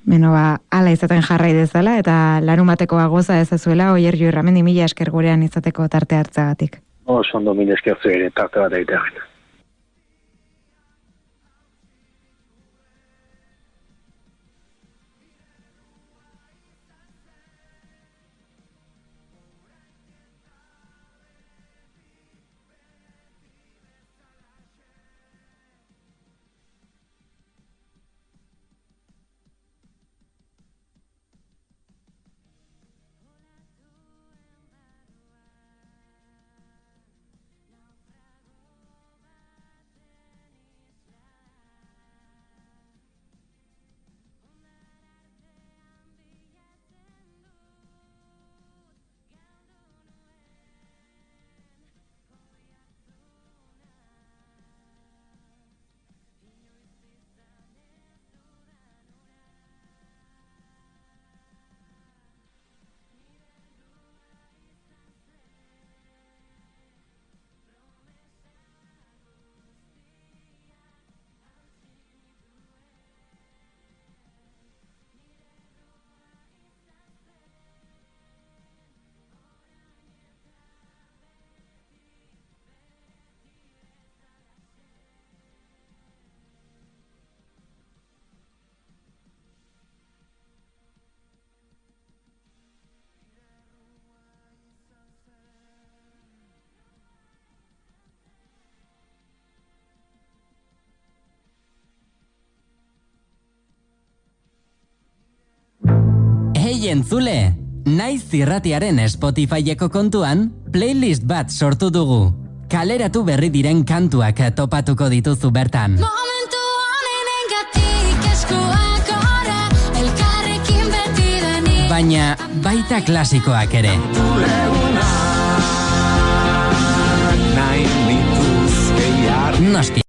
Beno, ala izaten jarrai dezala, eta larumatekoa goza ezazuela, Oier Irramendi, mila esker gurean izateko tarte hartzagatik. Oso ondo, mila esker zure tarte bat egitearen. Hei entzule, Naiz irratiaren Spotifyeko kontuan playlist bat sortu dugu. Kaleratu berri diren kantuak topatuko dituzu bertan. Momentu honenengatik eskuak ora, elkarrekin beti denik. Baina baita klasikoak ere. Nosti.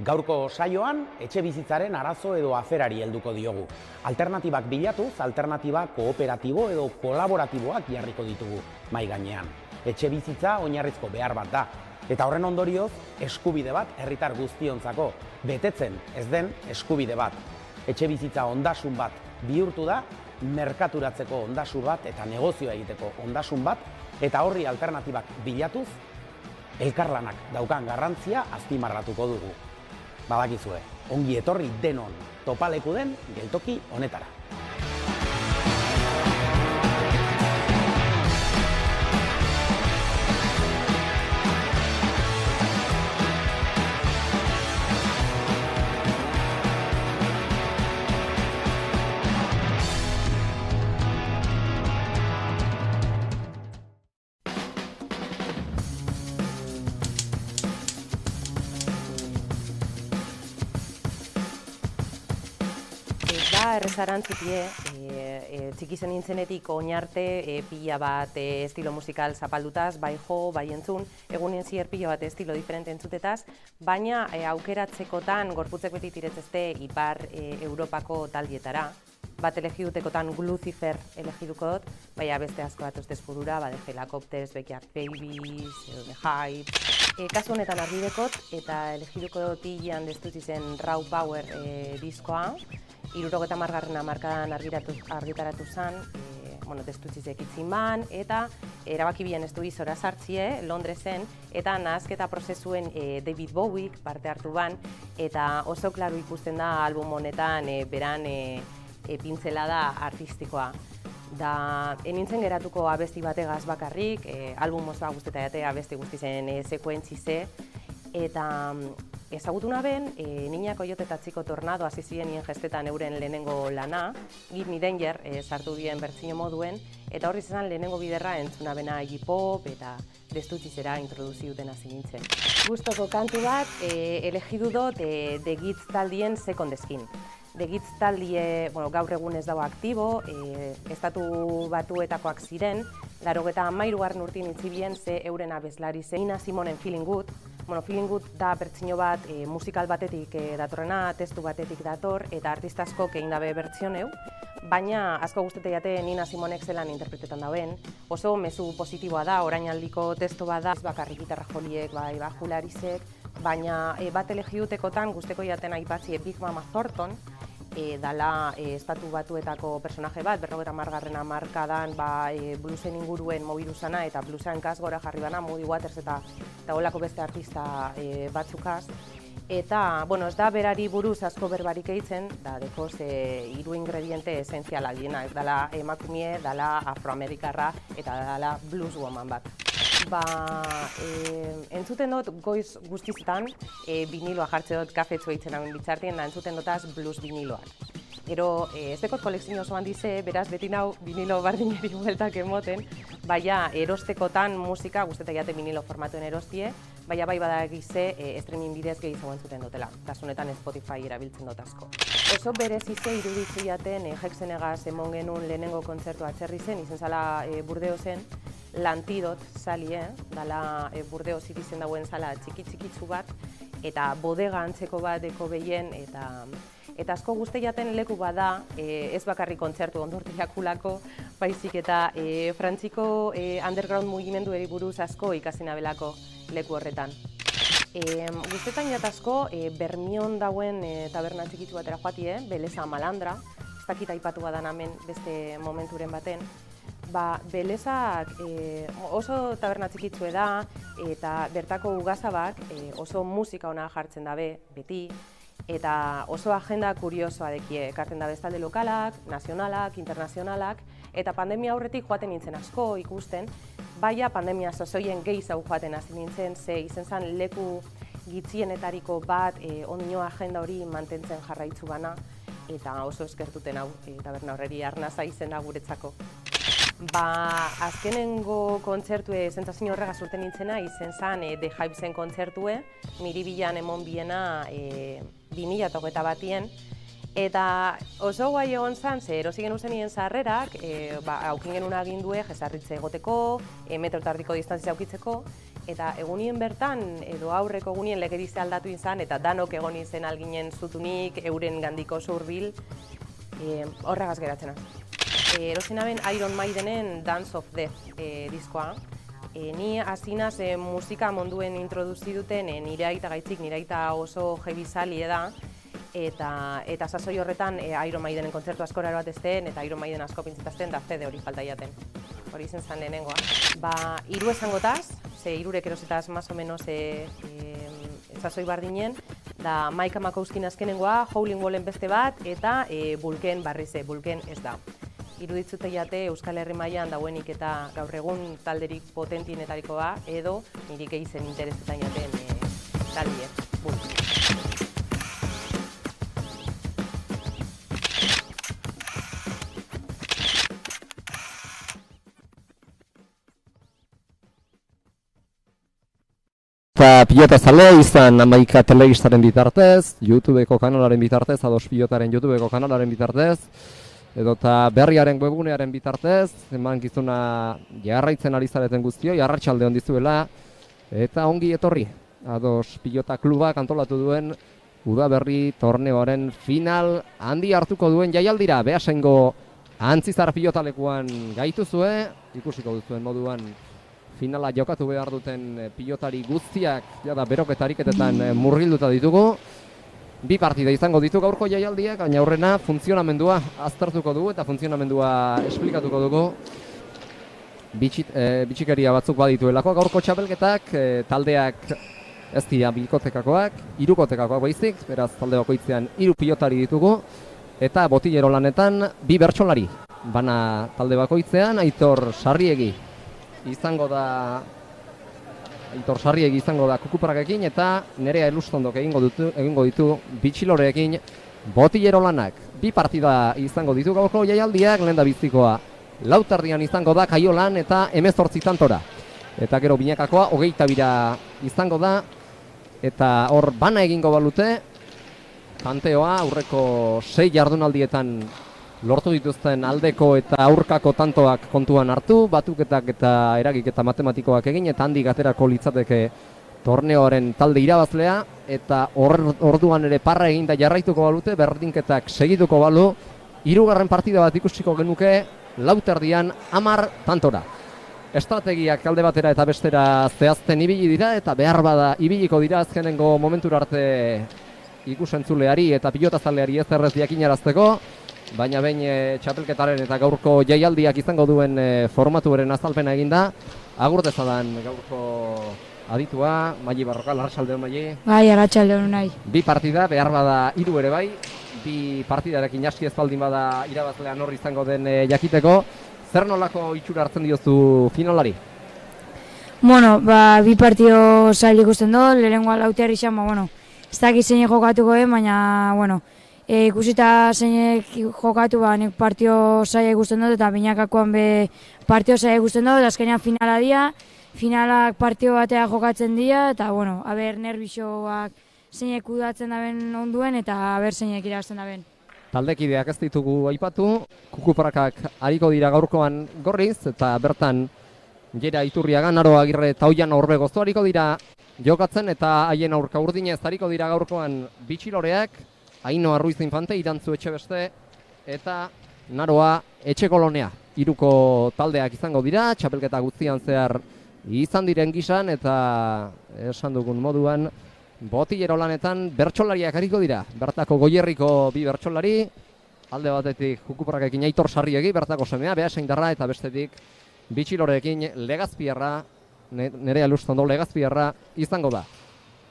Gaurko saioan, etxe bizitzaren arazo edo aferari helduko diogu. Alternatibak bilatuz, alternatiba kooperatibo edo kolaboratiboak jarriko ditugu mai gainean. Etxe bizitza oinarrizko behar bat da. Eta horren ondorioz, eskubide bat herritar guztiontzako, betetzen ez den eskubide bat. Etxe bizitza ondasun bat bihurtu da, merkaturatzeko ondasun bat eta negozioa egiteko ondasun bat, eta horri alternatibak bilatuz, elkarlanak daukan garrantzia azpimarratuko dugu. Badakizue, ongi etorri denon topaleku den geltoki honetara. Errezarantzutie, txiki zen nintzenetik oinarte pila bat estilo musikal zapaldutaz, bai jo, bai entzun, egunen zier pila bat estilo diferente entzutetaz, baina aukeratzekotan gorputzek beti tiretzezte ipar Europako taldietara. Bat elegidutekotan Lucifer elegiduko dut, baina beste asko bat ustez burura, The Helicopters, Backyard Babies, The Hype. Kasu honetan arbidekot, eta elegiduko dut hilean destutzi zen Raw Power diskoa, 70. hamarkadan argitaratu zen, destutzizeek itzin ban, eta erabaki bian estuizora sartzie, Londresen, eta nahazketa prozesuen David Bowiek parte hartu ban, eta oso klaru ikusten da album honetan beran pintzelada artistikoa. Da, nintzen geratuko abesti bategaz bakarrik, album osoa guzteta jatea abesti guztizen sekuentzize, eta ezagutu naben, Niña Coyote eta Chico Tornado hasi ziren nien gestetan euren lehenengo lana, Give Me Danger sartu dien bertsio moduen, eta horri izan lehenengo biderra entzuna bena hip-hop eta destutzizera introduziuten hasi nintzen. Gustoko kantu bat, elegidu dut The Gitz taldien Second Skin. The Gitz taldie, gaur egun ez dago aktibo, estatu batuetakoak ziren, 93. urtin itzibien ze euren abeslari zen. Nina Simonen Feeling Good. Feeling Good da bertsio bat musikal batetik datorrena, testu batetik dator, eta artista askok egin dabe bertsioneu. baina asko gustatzen jate Nina Simonek zelan interpretetan dauen. Oso mezu positiboa da, orainaldiko testo bat da, ez bakarrik gitarra joliek, bai, bajularizek, baina bat elegiutekotan gusteko jaten aipatzi Big Mama Thornton, dala estatu batuetako personaje bat, 50. hamarkadan bluesen inguruen mobidu zana eta bluesan kas gora jarri bana, Muddy Waters eta holako beste artista batzukaz. Eta, bueno, ez da berari buruz asko berbarik eitzen, da dekoz hiru ingrediente esentziala diena, ez dala emakumie, dala afroamerikarra eta dala blues woman bat. Entzuten dut goiz guztizetan, viniloa jartze dut kafetxo eitzen hauen bitzartien, da entzuten dutaz blues viniloak. Gero, ez dekot kolekzio osoan dize, beraz beti nau vinilo bardineri bueltak emoten, baina erostekotan musika guztetak jate vinilo formatuen erostie, baina bai badagize streaming bidez gehiago entzuten dutela, kasunetan Spotify erabiltzen dut asko. Oso berezize iruditze jaten Hexenegaz emon genuen lehenengo kontzertu atzerri zen, izen zala Burdeozen, Lantidot sali, dala Burdeoz irizen dauen zala txiki-txikitzu bat, eta bodega antzeko bat deko behien, eta asko guzti jaten leku bada, ez bakarrik kontzertu ondortiakulako, baizik eta frantziko underground mugimenduari buruz asko ikasina belako leku horretan. Guztetan jat asko, Bermion dauen taberna txikitzu batera joatie, Beleza Malandra, ez dakit aipatu badan hemen beste momenturen baten, Belezak oso taberna txikitzue da, eta bertako ugazabak oso musika ona jartzen dabe, beti, eta oso agenda kuriosoa dekie, ekartzen dabe bestalde lokalak, nazionalak, internazionalak, eta pandemia aurretik joaten nintzen asko ikusten, baina pandemia sozoien gehiago joaten hasi nintzen, ze izen zen leku gitzienetariko bat ondino agenda hori mantentzen jarraitzu bana, eta oso eskertuten hau, taberna horreri arnaza izena guretzako. Azkenengo kontzertue sentsazio horregaz urten nintzena, izen zen The Hypesen kontzertue, Miribilan emon biena 2021, eta oso guai egon zen, ze erosi genu zenien sarrerak, aukin genuen agindue jesarritze egoteko, metro tardiko distantzia aukitzeko, eta egunien bertan, edo aurreko egunien legedize aldatu izan, eta danok egon izen alginen zutunik, euren gandiko zurbil, horregaz geratzena. Erosina ben Iron Maidenen Dance of Death diskoa. Ni hasinaz musika monduen introduzi duten nire aita gaitzik, nire aita oso jebizali da, eta sasoi horretan Iron Maidenen kontzertu askora bat ezten, eta Iron Maiden asko pintzetazten, da CD hori falta jaten. Hori izen zan lehenengoa. Hiru esangotaz, ze hirurek erosetaz más o menos sasoi bardinen, da Mike Makowskin azkenengoa, Howlin' Wolfen beste bat, eta Vulken barrize, Vulken ez da. Iruditzute jate Euskal Herri mailan dauenik eta gaur egun talderik potentienetarikoa edo nirik eizen interesetan jaten taldiek. Eta pilota zale izan Amaika telebistaren bitartez, YouTubeko kanalaren bitartez, Ados Pilotaren YouTubeko kanalaren bitartez, edota berriaren webgunearen bitartez, emankizuna jarraitzen ari zareten guztioi, arratsalde on dizuela, eta ongi etorri. Ados Pilota klubak antolatu duen udaberri torneoaren final handi hartuko duen jaialdira, Beasaingo Antzizar pilotalekuan gaituzue, ikusiko duzuen moduan finala jokatu behar duten pilotari guztiak jada beroketariketetan murgilduta ditugu. Bi partida izango ditu gaurko jaialdiak, baina aurrena funtzionamendua aztertuko dugu eta funtzionamendua esplikatuko dugu. Bitxikeria batzuk badituelako gaurko txapelketak, taldeak ez dira bikotekakoak, hirukotekakoak baizik, beraz talde bakoitzean 3 pilotari ditugu, eta botillero lanetan 2 bertsolari. Bana talde bakoitzean Aitor Sarriegi izango da Kukuprakekin eta Nerea Elustondok egingo ditu Bitxiloreekin botillero lanak. 2 partida izango ditu gaurko jaialdiak, lehen da bizikoa lautardian izango da Kaiolan eta 18 tantora. Eta gero binakakoa 22 izango da, eta hor bana egingo balute, tanteoa aurreko 6 jardunaldietan lortu dituzten aldeko eta aurkako tantoak kontuan hartu, batuketak eta eragiketa matematikoak egin, eta handik aterako litzateke torneoaren talde irabazlea, eta orduan ere parra eginda jarraituko balute, berdinketak segituko balu, hirugarren partida bat ikusiko genuke, lauterdian 10 tantora. Estrategiak alde batera eta bestera zehazten ibili dira, eta behar bada ibiliko dira azkenengo momentura arte ikusentzuleari eta pilotazaleari ezerrez jakinarazteko, baina behin txapelketaren eta gaurko jaialdiak izango duen formatuaren azalpena eginda, agur dezadan gaurko aditua, Maili Barrokal, arratsaldeon Maili. Bai, arratsaldeon nahi. Bi partida, behar bada 3 ere bai, bi partidarekin aski ez baldin bada irabazlean hor izango den jakiteko. Zer nolako itxura hartzen diozu finalari? Bueno, bi partido zail ikusten do, lehenengoa Lautear izan, ez dakit zeinek jokatuko baina, ikusita zeinek jokatu, nik partio zaila ikusten dut, eta binakakoan be partio zaila ikusten dut, azkenean finala dia, finalak partio batea jokatzen dira, eta, aber nervixoak zeinek kudatzen daben onduen, eta aber zeinek irabazten daben. Taldekideak ez ditugu aipatu, Kukuparrakak ariko dira gaurkoan gorriz, eta bertan Jera Iturriaga, Naro Agirre eta Oian Orbegozo ariko dira jokatzen, eta haien aurka urdinez ariko dira gaurkoan Bitxiloreak, Ainhoa Ruiz Infante, Irantzu Etxebeste, eta Naroa Etxekolonea. Hiruko taldeak izango dira, txapelketa guztian zehar izan diren gisan, eta esan dugun moduan, botillero lanetan bertsolariak ariko dira. Bertako Goierriko bi bertsolari, alde batetik Kukuparrakekin Aitor Sarriegi, bertako semea, Beasaindarra, eta bestetik Bitxilorekin Legazpiarra, Nerea Lustondo Legazpiarra izango da.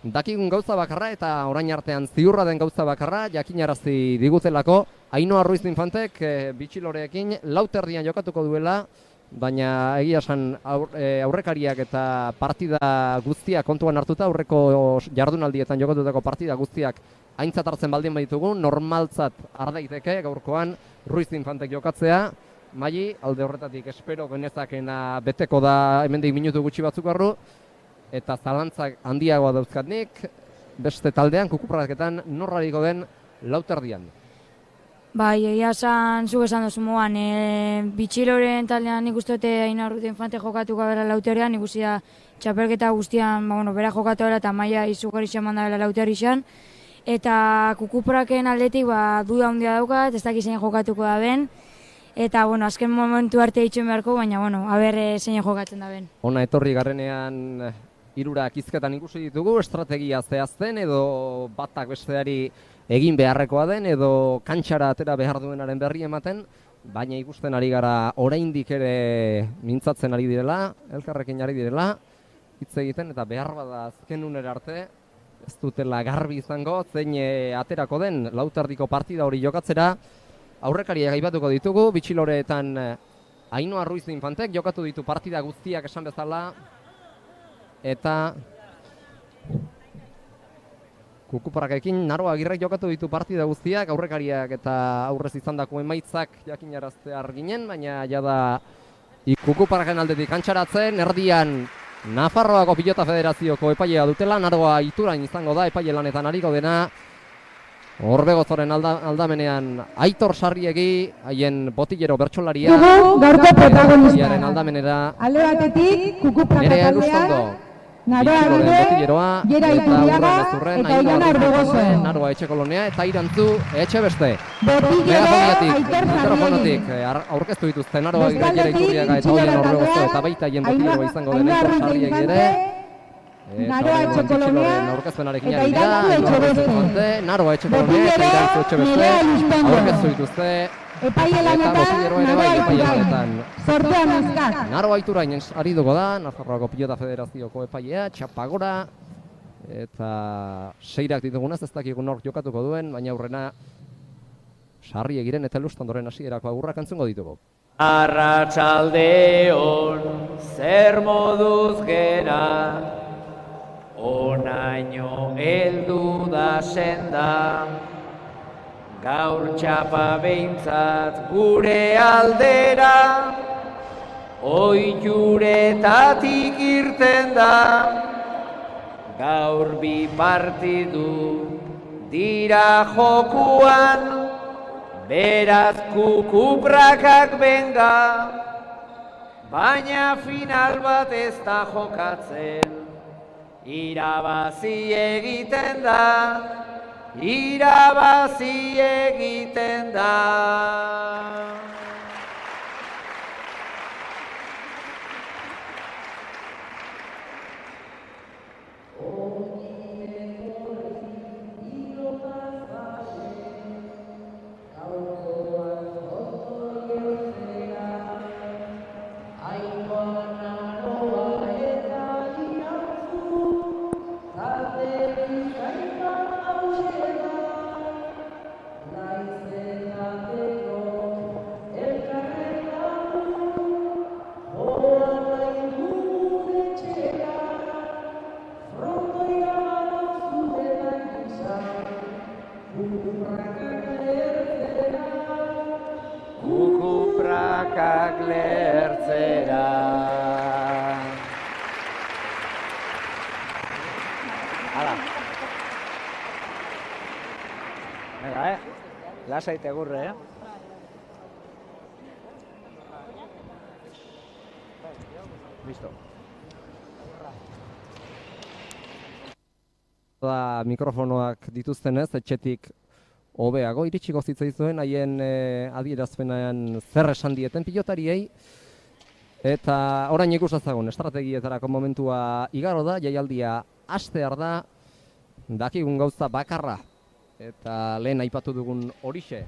Dakigun gauza bakarra eta orain artean ziurra den gauza bakarra jakinarazi digutelako, Ainhoa Ruiz Infantek Bitxilorekin lauterdian jokatuko duela, baina egia esan aurrekariak eta partida guztiak kontuan hartuta, aurreko jardunaldietan jokatutako partida guztiak aintzat hartzen baldin baditugu, normaltzat ardaiteke gaurkoan Ruiz Infantek jokatzea. Maili, alde horretatik espero genezakena beteko da hemendik minutu gutxi batzuk barru, eta zalantzak handiagoa dauzkatnik, beste taldean, Kukuparraketan norrariko den lauterdian. Bai, egia esan, zuk esan duzu moan, Bitxiloren taldean nik uste dute Ainhoa Ruiz Infante jokatuko dela lauterean, ikusi da txapelketa guztian, bera jokatu dela eta maila izugarri izan dela lauter izan. Eta Kukuparraken aldetik, duda handia daukat, ez dakit zein jokatuko da ben. Eta, azken momentu arte itxuen beharko, baina, aber zein jokatzen da ben. Ona etorri garrenean hirurak hizketan ikusi ditugu, estrategia zehazten edo batak besteari egin beharrekoa den edo kantxara atera behar duenaren berri ematen, baina ikusten ari gara oraindik ere mintzatzen ari direla, elkarrekin ari direla, hitz egiten eta behar bada azken unera arte, ez dutela garbi izango, zein aterako den lauterdiko partida hori jokatzera. Aurrekariak aipatuko ditugu, Bitxiloreetan Ainhoa Ruiz Infantek jokatu ditu partida guztiak esan bezala, eta Kukuparrakekin Naro Agirrek jokatu ditu partida guztiak, aurrekariak eta aurrez izandako emaitzak jakinaraztear ginen, baina jada Kukuparraken aldetik kantxaratzen, erdian Nafarroako Pilota Federazioko epailea dutela, Naroa Iturain izango da epaile lanetan ariko dena, Orbegozoren aldamenean Aitor Sarriegi, haien botillero bertsolaria, gaurko protagonista. Aldamenera alde batetik Kukuparraka Nerea taldea, Lustondo, Naroa Agirre, Jera Iturriaga eta Oian Orbegozo. Naroa Etxekolonea eta Irantzu Etxebeste. Botillero Aitor Mikrofonotik Sarriegi. aurkeztu dituzte Naroa Agirre, Jera Iturriaga eta Oian Orbegozo, eta baita haien botillero izango den Aitor Sarriegi ere. Naroa Etxekolonea eta Irantzu Etxebeste. Naroa Etxekolonea eta Irantzu Etxebeste aurkeztu dituzte. Epaile lanetan, Naroa Iturain. Sortea neskak. Naroa Iturain ari dugu da, Nafarroako Pilota Federazioko epailea, txapagora, eta seirak ditugunaz ez dakigun nork jokatuko duen, baina aurrena Sarriegiren eta Lustondoren hasierako agurrak entzungo ditugu. Arratsaldeon, zer moduz gera, onaino heldu da senda, gaur txapa behintzat gure aldera, oituretatik irten da, gaur bi partidu dira jokuan, beraz Kukuparrakak benga, baina final bat ez da jokatzen, irabazi egiten da, irabazi egiten da. Kukuprakak lertzera. Hala. Venga, lasaite gurre, Listo. Mikrofonoak dituztenez, etxetik hobeago iritsiko zitzaizuen haien adierazpenean zer esan dieten pilotariei. Eta orain ikusazagun estrategietarako momentua igaro da, jaialdia hastear da, dakigun gauza bakarra. Eta lehen aipatu dugun horixe,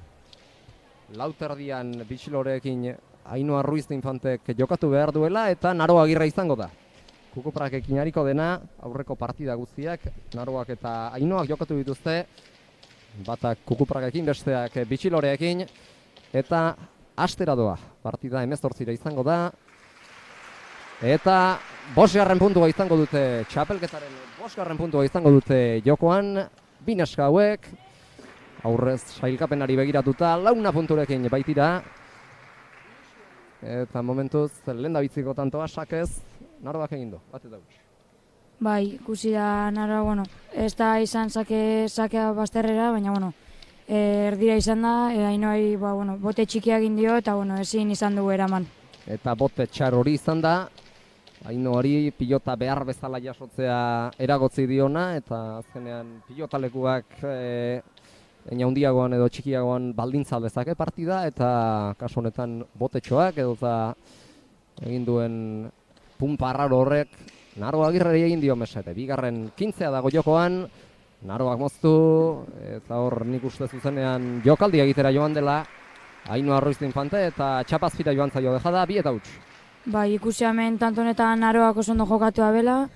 lauterdian Bitxilorekin Ainhoa Ruiz de Infantek jokatu behar duela eta Naro Agirre izango da. Kukuprakekin hariko dena, aurreko partida guztiak, Naroak eta Ainhoak jokatu dituzte, batak Kukuprakekin, besteak Bitxiloreekin, eta hastera doa. Partida 18 izango da, eta 5. puntua izango dute txapelketaren 5. puntua izango dute jokoan, bi neska hauek, aurrez sailkapenari begiratuta, 4 punturekin baitira, eta momentuz lehendabiziko tantoa sakez, Naroak egin du, bat eta huts. Bai, ikusi da Naroa, bueno, ez da izan sakea bazterrera, baina, bueno, erdira izan da, Ainhoai, bueno, bote txikia egin dio, eta, bueno, ezin izan dugu eraman. Eta bote txar hori izan da, Ainhoari pilota behar bezala jasotzea eragotzi diona, eta azkenean pilotalekuak handiagoan edo txikiagoan baldintza dezake partida, eta kasu honetan botetxoak edo egin duen punpa arraro horrek Naro Agirreri egin dio mesete. Bigarren 15 dago jokoan, Naroak moztu, eta hor nik uste zuzenean jokaldi egitera joan dela, Ainhoa Ruiz de Infante eta txapazpira joan zaio dejada, 2 eta huts. Bai, ikusi hemen tanto honetan Naroak oso ondo jokatua bela,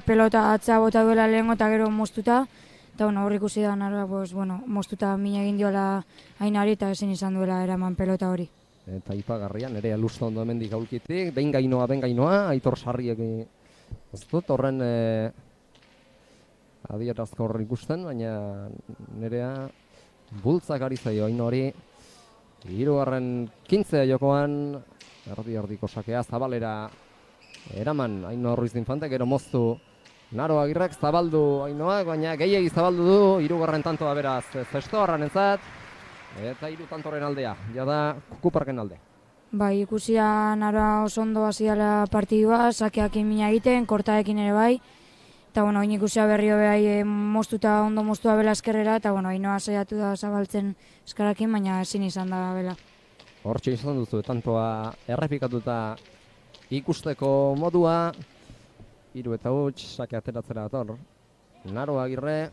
pelota atzea bota duela lehengo eta gero moztuta, eta hor ikusi da Naroak moztuta min egin diola Ainhoari eta ezin izan duela eraman pelota hori. Eta ipagarrian, ere alusta ondo hemendik aulkitik, behin gainoa, Aitor Sarriek ez dut horren adierazko horri ikusten, baina nerea bultzak ari zaio Ainhoari. 3. 15 jokoan, erdi-erdiko sakea zabalera eraman Ainhoa Ruiz de Infante, gero moztu Naro Agirrek, zabaldu Ainhoak, baina gehiegi zabaldu du, 3. tantoa beraz zestoarran entzat, eta 3 tantoren aldea, jada Kukuparken alde. Bai, ikusi da Naroa oso ondo hasi dela partidua, sakeakin mina egiten, kortaekin ere bai, eta oin ikusia berrio behai moztuta ondo moztua bela eskerrera, eta Ainhoa saiatu da zabaltzen eskarakin, baina ezin izan da bela. Hortxe izan duzu, tantoa errepikatuta ikusteko modua, 3 eta huts, sake ateratzera dator. Naro Agirre,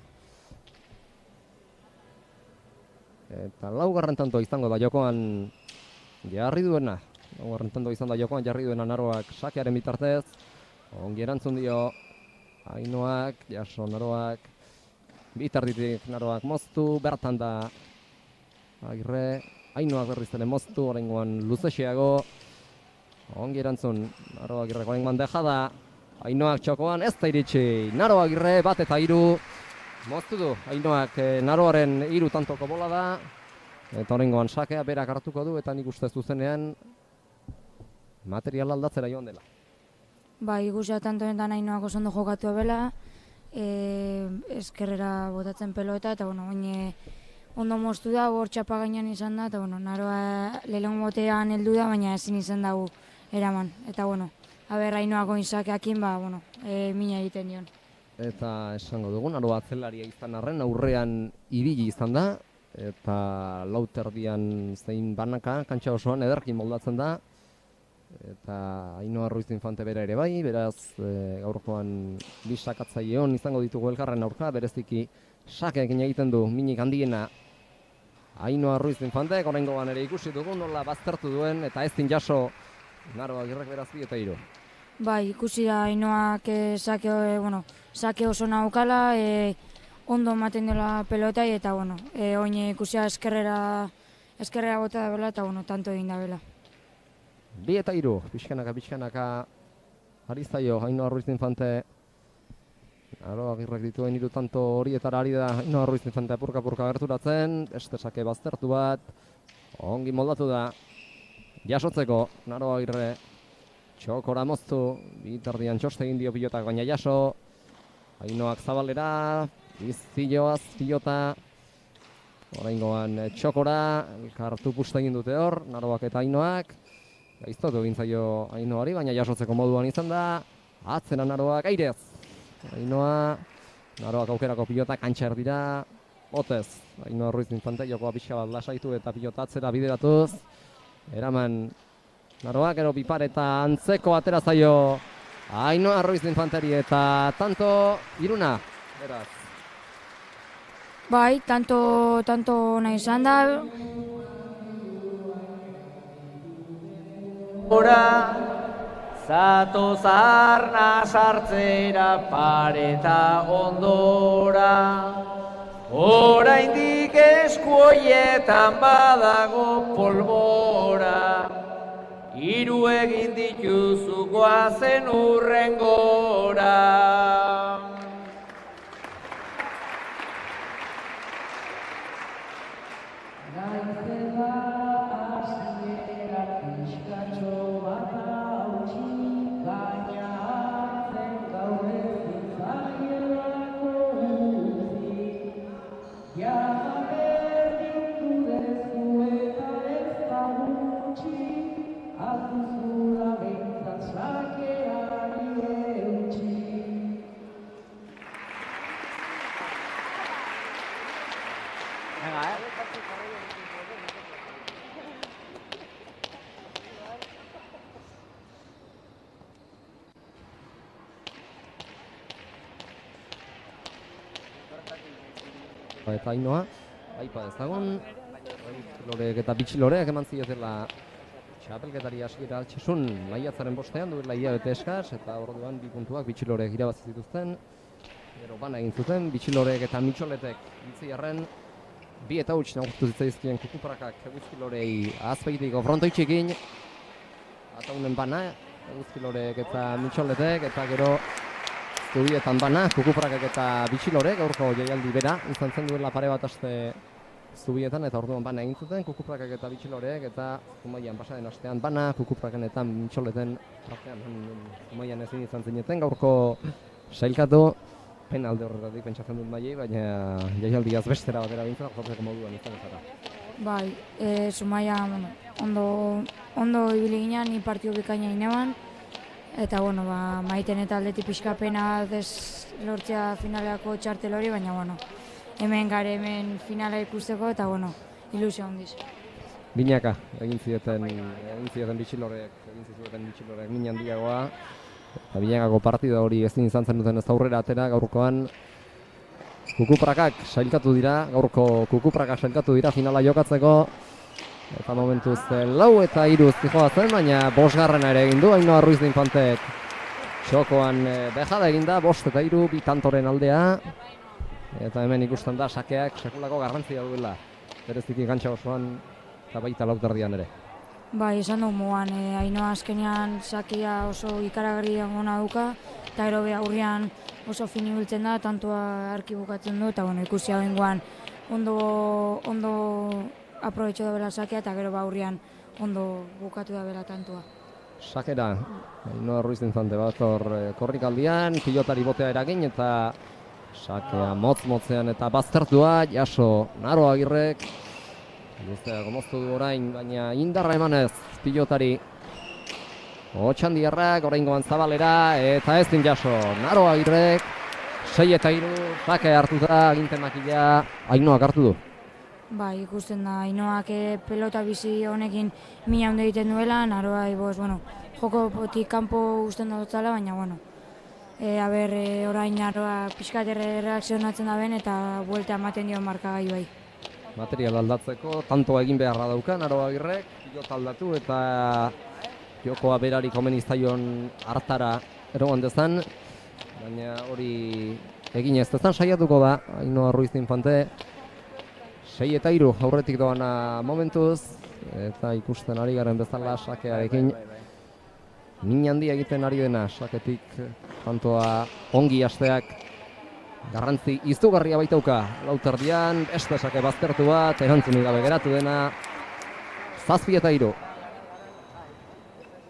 eta 4. tantoa izango da jokoan jarri duena. 4. tantoa izan da jokoan jarri duena Naroak sakearen bitartez. Ongi erantzun dio Ainhoak, jaso Naroak, bitarditik Naroak moztu, bertan da Agirre, Ainhoak berriz ere moztu, oraingoan luzexeago. Ongi erantzun Naro Agirreko oraingoan dejada, Ainhoak txokoan ez da iritsi, Naro Agirre 1 eta 3 moztu du. Ainhoak Naroaren 3 tantoko bola da, eta oraingoan sakea berak hartuko du, eta nik uste zuzenean material aldatzera joan dela. Bai, ikusia tanto honetan Ainhoak oso ondo jokatu bela, eskerrera botatzen pelota, eta ondo moztu da, hor txapa gainean izan da, eta Naroa lehengo botean heldu da, baina ezin izan dugu eraman. Eta aber Ainhoako insakeakin, mina egiten dion. eta esango dugu, Naro atzelaria izan arren, aurrean ibili izan da, eta lauterdian zein banaka, kantxa osoan ederki moldatzen da, eta Ainhoa Ruiz Infante bera ere bai, beraz gaurkoan bi sakatzaile on izango ditugu elkarren aurka, bereziki sakeekin egiten du minik handiena Ainhoa Ruiz Infante, oraingoan ere ikusi dugu nola baztertu duen eta ezin jaso Naro Agirrek beraz 2-3. Bai, ikusi da Ainhoak sake oso naukala, ondo ematen dela pelotai eta oin ikusia eskerrera bota da bela eta tanto egin da bela. 2-3, pixkanaka ari zaio Ainhoa Ruiz Infante. Naro Agirrek dituen 3 tanto horietara ari da Ainhoa Ruiz Infante apurka gerturatzen, beste sake baztertu bat, ongi moldatu da. Jasotzeko, Naro Agirre txokora moztu, bitardian txoste egin dio pilotak, baina jaso. Ainhoak zabalera, izzioaz pilota. Oraingoan txokora, elkartu pusta egin dute hor, Naroak eta Ainhoak. Gaiztotu egin zaio Ainhoari, baina jasotzeko moduan izan da. Atzera Naroak, airez. Naroak aukerako pilota, kantxa erdira. Botez, Ainhoa Ruiz Infante jokoa pixka bat lasaitu eta pilota atzera bideratuz. Eraman Naroak, gero bipar eta antzeko atera zaio Ainhoa Ruiz Infanteri eta tanto Iruna, beraz. Bai, tanto nahi izan da. Zato zarna sartzera pareta ondora, oraindik eskuoietan badago polbora, hiru egin dituzu goazen hurrengora. Eta Ainhoa, aipa ezagun, loreek eta bitxiloreek eman zietela txapelketari hasiera altxesun maiatzaren 5ean duela hilabete eskas, eta orduan 2 puntuak bitxiloreek irabazi zituzten, gero bana egin zuten, bitxiloreek eta mitxoletek bitziarren, 2 eta huts nagurtu zitzaizkien kukuprakak eguzkilorei azpeitiko frontoitxekin, ataunen bana, eguzkiloreek eta mitxoletek, eta gero Zubietan bana, kukuprakak eta bitxilorek, gaurko jaialdi bera, izan zen duela pare bat aste Zubietan, eta orduan bana egin zuten, kukuprakak eta bitxilorek, eta Zumaian pasaden astean bana, kukupraken eta mitxoleten artean Zumaian ezin izan zineten, gaurko sailkatu, penalde horretatik pentsatzen dut maiei, baina jaialdiaz bestera batera bintzat, jotzeko moduan izan ezara. Bai, Zumaia ondo ibili ginen, ni partio bikaina ineban, eta maiten eta aldeti pixkapena lortzea finaleako txartel hori, baina hemen hemen finala ikusteko eta ilusio handiz. Binaka egin zieten bitxilorek, min handiagoa, eta Binakako partida hori ezin izan zen duten ez aurrera atera, gaurkoan kukuprakak sailkatu dira, gaurko kukuprakak sailkatu dira finala jokatzeko, eta momentuz 4 eta 3 zijoa zen, baina 5. ere egin du Ainhoa Ruiz Infantek. Txokoan bejada egin da, 5 eta 3 bitantoren aldea. Eta hemen ikusten da sakeak sekulako garrantzia duela. Bereziki kantxa osoan eta baita lauterdian ere. Bai, esan du moan, Ainhoa azkenean sakea oso ikaragarri ona duka, eta gero aurrean oso fin ibiltzen da, tantoa arki bukatzen du, eta ikusi hau ingoan ondo aprobetxo da bela sakea eta gero aurrean ondo bukatu da bela tantua. Sakera, Ainhoa Ruiz Infante bat korrikaldian, pilotari botea eragin eta sakea motz-motzean eta baztertua, jaso Naro Agirrek. Luzea gomoztu du orain, baina indarra emanez pilotari. Otxandiarrak, oraingoan zabalera eta ezin jaso Naro Agirrek. 6-3, sake hartuta, aginte makila, Ainoak hartu du. Bai, ikusten da, Ainoak pelota bizi honekin mina ondo egiten duela, Naroa, joko potik kanpo usten dagotzala, baina, orain Naroa pixkat reakzionatzen da ben eta buelta ematen dio markagai bai. Material aldatzeko, tantoa egin beharra dauka, Naroa Agirrek, pilota aldatu eta jokoa berari komeni zaion hartara eroan dezan, baina hori egin ez dezan saiatuko da, Ainoa Ruiz Infante, 6-3 aurretik doana momentuz, eta ikusten ari garen bezala sakearekin min handia egiten ari dena, saketik tantoa ongi hasteak garrantzi izugarria baitauka. Lauterdian, beste sake baztertu bat, erantzunik gabe geratu dena, 7-3.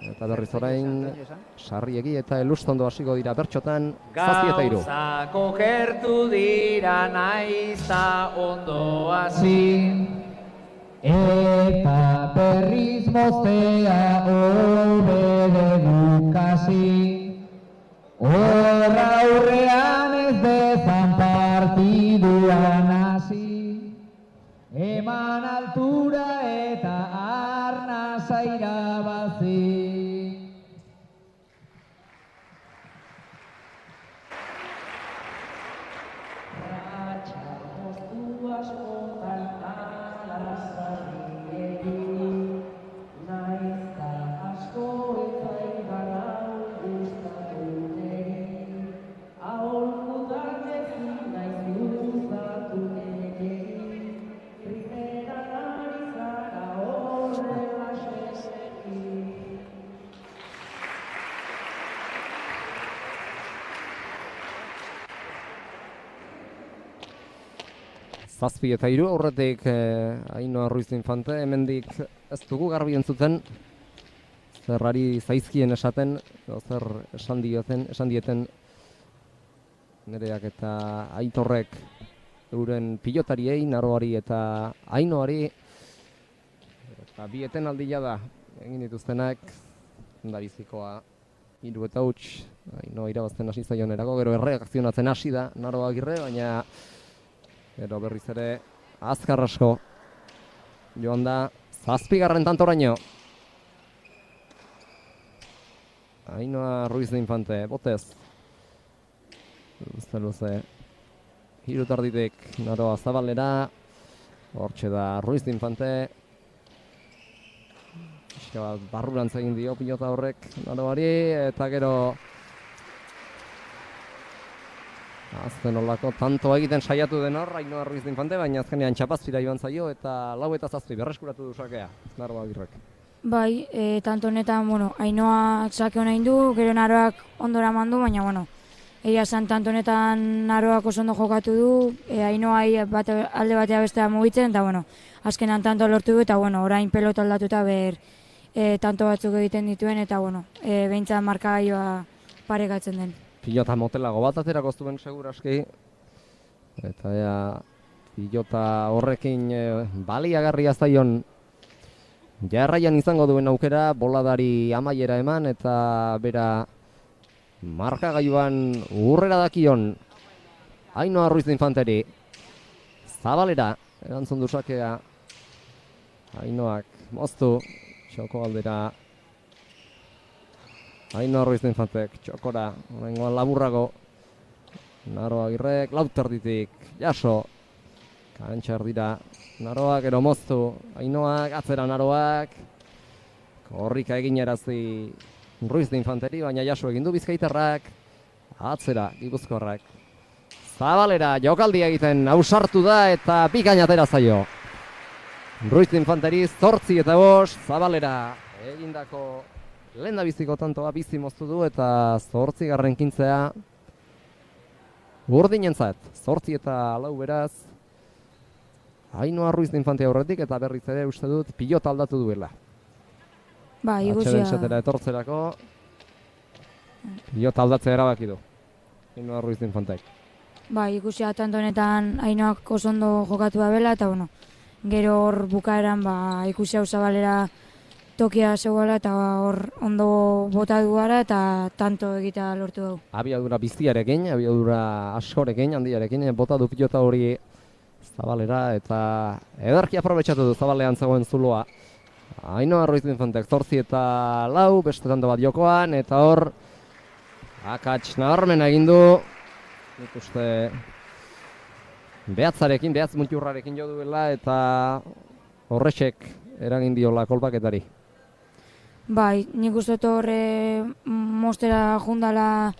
Eta berriz orain, Sarriegi eta Elustondo hasiko dira bertxotan, 7-3. Gauzak okertu dira naizta ondo hasi, eta berriz moztea hobe dukasi. Hor aurrean ez dezan partiduan hasi, eman altura eta arnasa irabazi. Zazpi eta hiru, aurretik Ainoa Ruiz Infante, hemendik ez dugu garbi entzuten, zerrari zaizkien esaten, zer esan dieten Nereak eta Aitorrek euren pilotariei, Naroari eta Ainoari, eta bieten aldila da, egin dituztenak, endabizikoa 3 eta huts, Ainoa irabazten hasi zaionerako, gero erreakzionatzen hasi da Naroa Agirre, baina gero berriz ere azkar asko joan da 7. tantoraino. Ainoa Ruiz de Infante, botez. Luze. 3 tarditik Naroa Zabalera. Hortxe da Ruiz de Infante. Barrurantz egin dio pilota horrek Naroari, eta gero azken olako tantoa egiten saiatu den hor, Ainoa Ruiz de Infante, baina azkenean txapazpira joan zaio eta 4 eta 7 berreskuratu du sakea, Naroa Agirrek. Bai, tanto honetan, Ainoak sake hona indu, gero Naroak ondora mandu, baina, egia esan tanto honetan Naroak oso ondo jokatu du, Ainoa alde batea bestea mugitzen, eta azkenan tanto lortu du, eta orain pelota aldatuta tanto batzuk egiten dituen, eta behintzat markagailua parekatzen den. Pilota motelago bat aterako zuen seguraski, eta pilota horrekin baliagarria zaion jarraian izango duen aukera, boladari amaiera eman, eta bera markagailuan urrera dakion Ainoa Ruiz de Infanteri. Zabalera, erantzun du sakea, Ainoak moztu, txoko aldera Ainoa Ruiz de Infantek, txokora, horrengoan laburrago, Naroa Agirrek, lauterditik, jaso, kantxar dira, Naroak ero moztu, Ainoak, atzera Naroak, korrika egin erazi Ruiz de Infanteri, baina jaso egin du Bizkaitarrak, atzera Gipuzkoarrak. Zabalera, jokaldia egiten ausartu da eta bikainatera zaio. Ruiz de Infanteri 8 eta 5, Zabalera egindako lehendabiziko tantoa bizi moztu du eta 8. kintzea urdinentzat. 8 eta 4 beraz. Ainoa Ruiz de Infante aurretik eta berriz ere uste dut pilota aldatu duela. Ba, igusia. Atxeden etortzerako pilota aldatzea erabaki du. Ainoa Ruiz de Infantek. Ba, ikusia tanto honetan Ainoak oso ondo jokatu da bela eta gero hor bukaeran ikusia Zabalera tokia zegoela eta hor ondo bota duara eta tanto egitea lortu dugu. Abiadura biztiarekin, abiadura askorekin, handiarekin, bota du pilota hori Zabalera eta ederki aprobetxatu du Zabalean zegoen zuloa. Ainhoa Ruiz Infantek 8-4, beste tanto bat jokoan, eta hor akats nabarmena egin du, nik uste behatzarekin, behatz muturrarekin jo duela, eta horrexek eragin diola kolpaketari. Bai, nik uste horre mostera jundala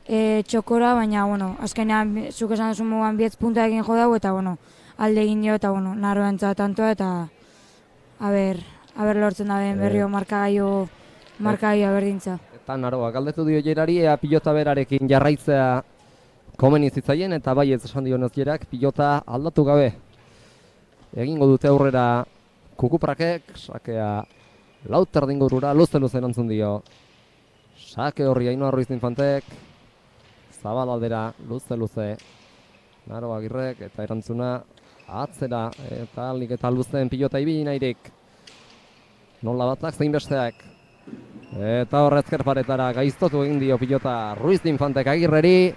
txokora, baina, bueno, azkenean, zuk esan duzu mugan 10 punta egin jo dugu, eta, bueno, alde egin dio, eta, bueno, naroentza tantoa, eta, aber lortzen daben berrio markagaio berdintza. Eta naroa, galdetu dio Jerari, ea pilota berarekin jarraitzea komeni zitzaien, eta bai ez esan dionez Jerak, pilota aldatu gabe. Egingo dute aurrera Kukuprakek, sakea lauter dingurura, luze erantzun dio. Sake horri Ainhoa Ruiz Infantek, Zabal aldera, luze, Naroa Agirrek, eta erantzuna atzera, eta alik eta luzeen pilota ibili nahirik. Nola batzak zein besteak. Eta horrezker paretara gaiztotu egin dio pilota Ruiz Infantek Agirreri,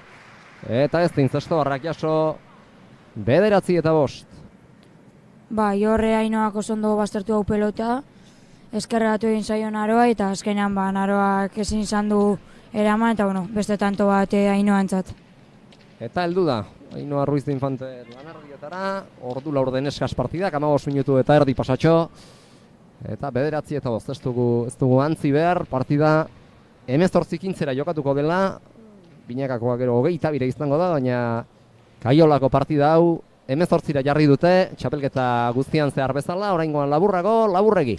eta ez dintzesto harrak jaso 9-5. Bai, horre Ainhoak oso ondo baztertu hau pelota, eskerratu egin zaio Naroa, eta azkenean Naroak ezin izan du eraman, eta bueno, beste tanto bat Ainhoantzat. Eta heldu da, Ainhoa Ruiz Infante lanardietara, ordu laurden eskaz partidak, 15 minutu eta erdi pasatxo, eta 9-5, ez dugu antzi behar, partida 18-15 jokatuko dela, binakakoa gero 22 izango da, baina Kaiolako partida hau 18 jarri dute, txapelketa guztian zehar bezala, oraingoan laburregi.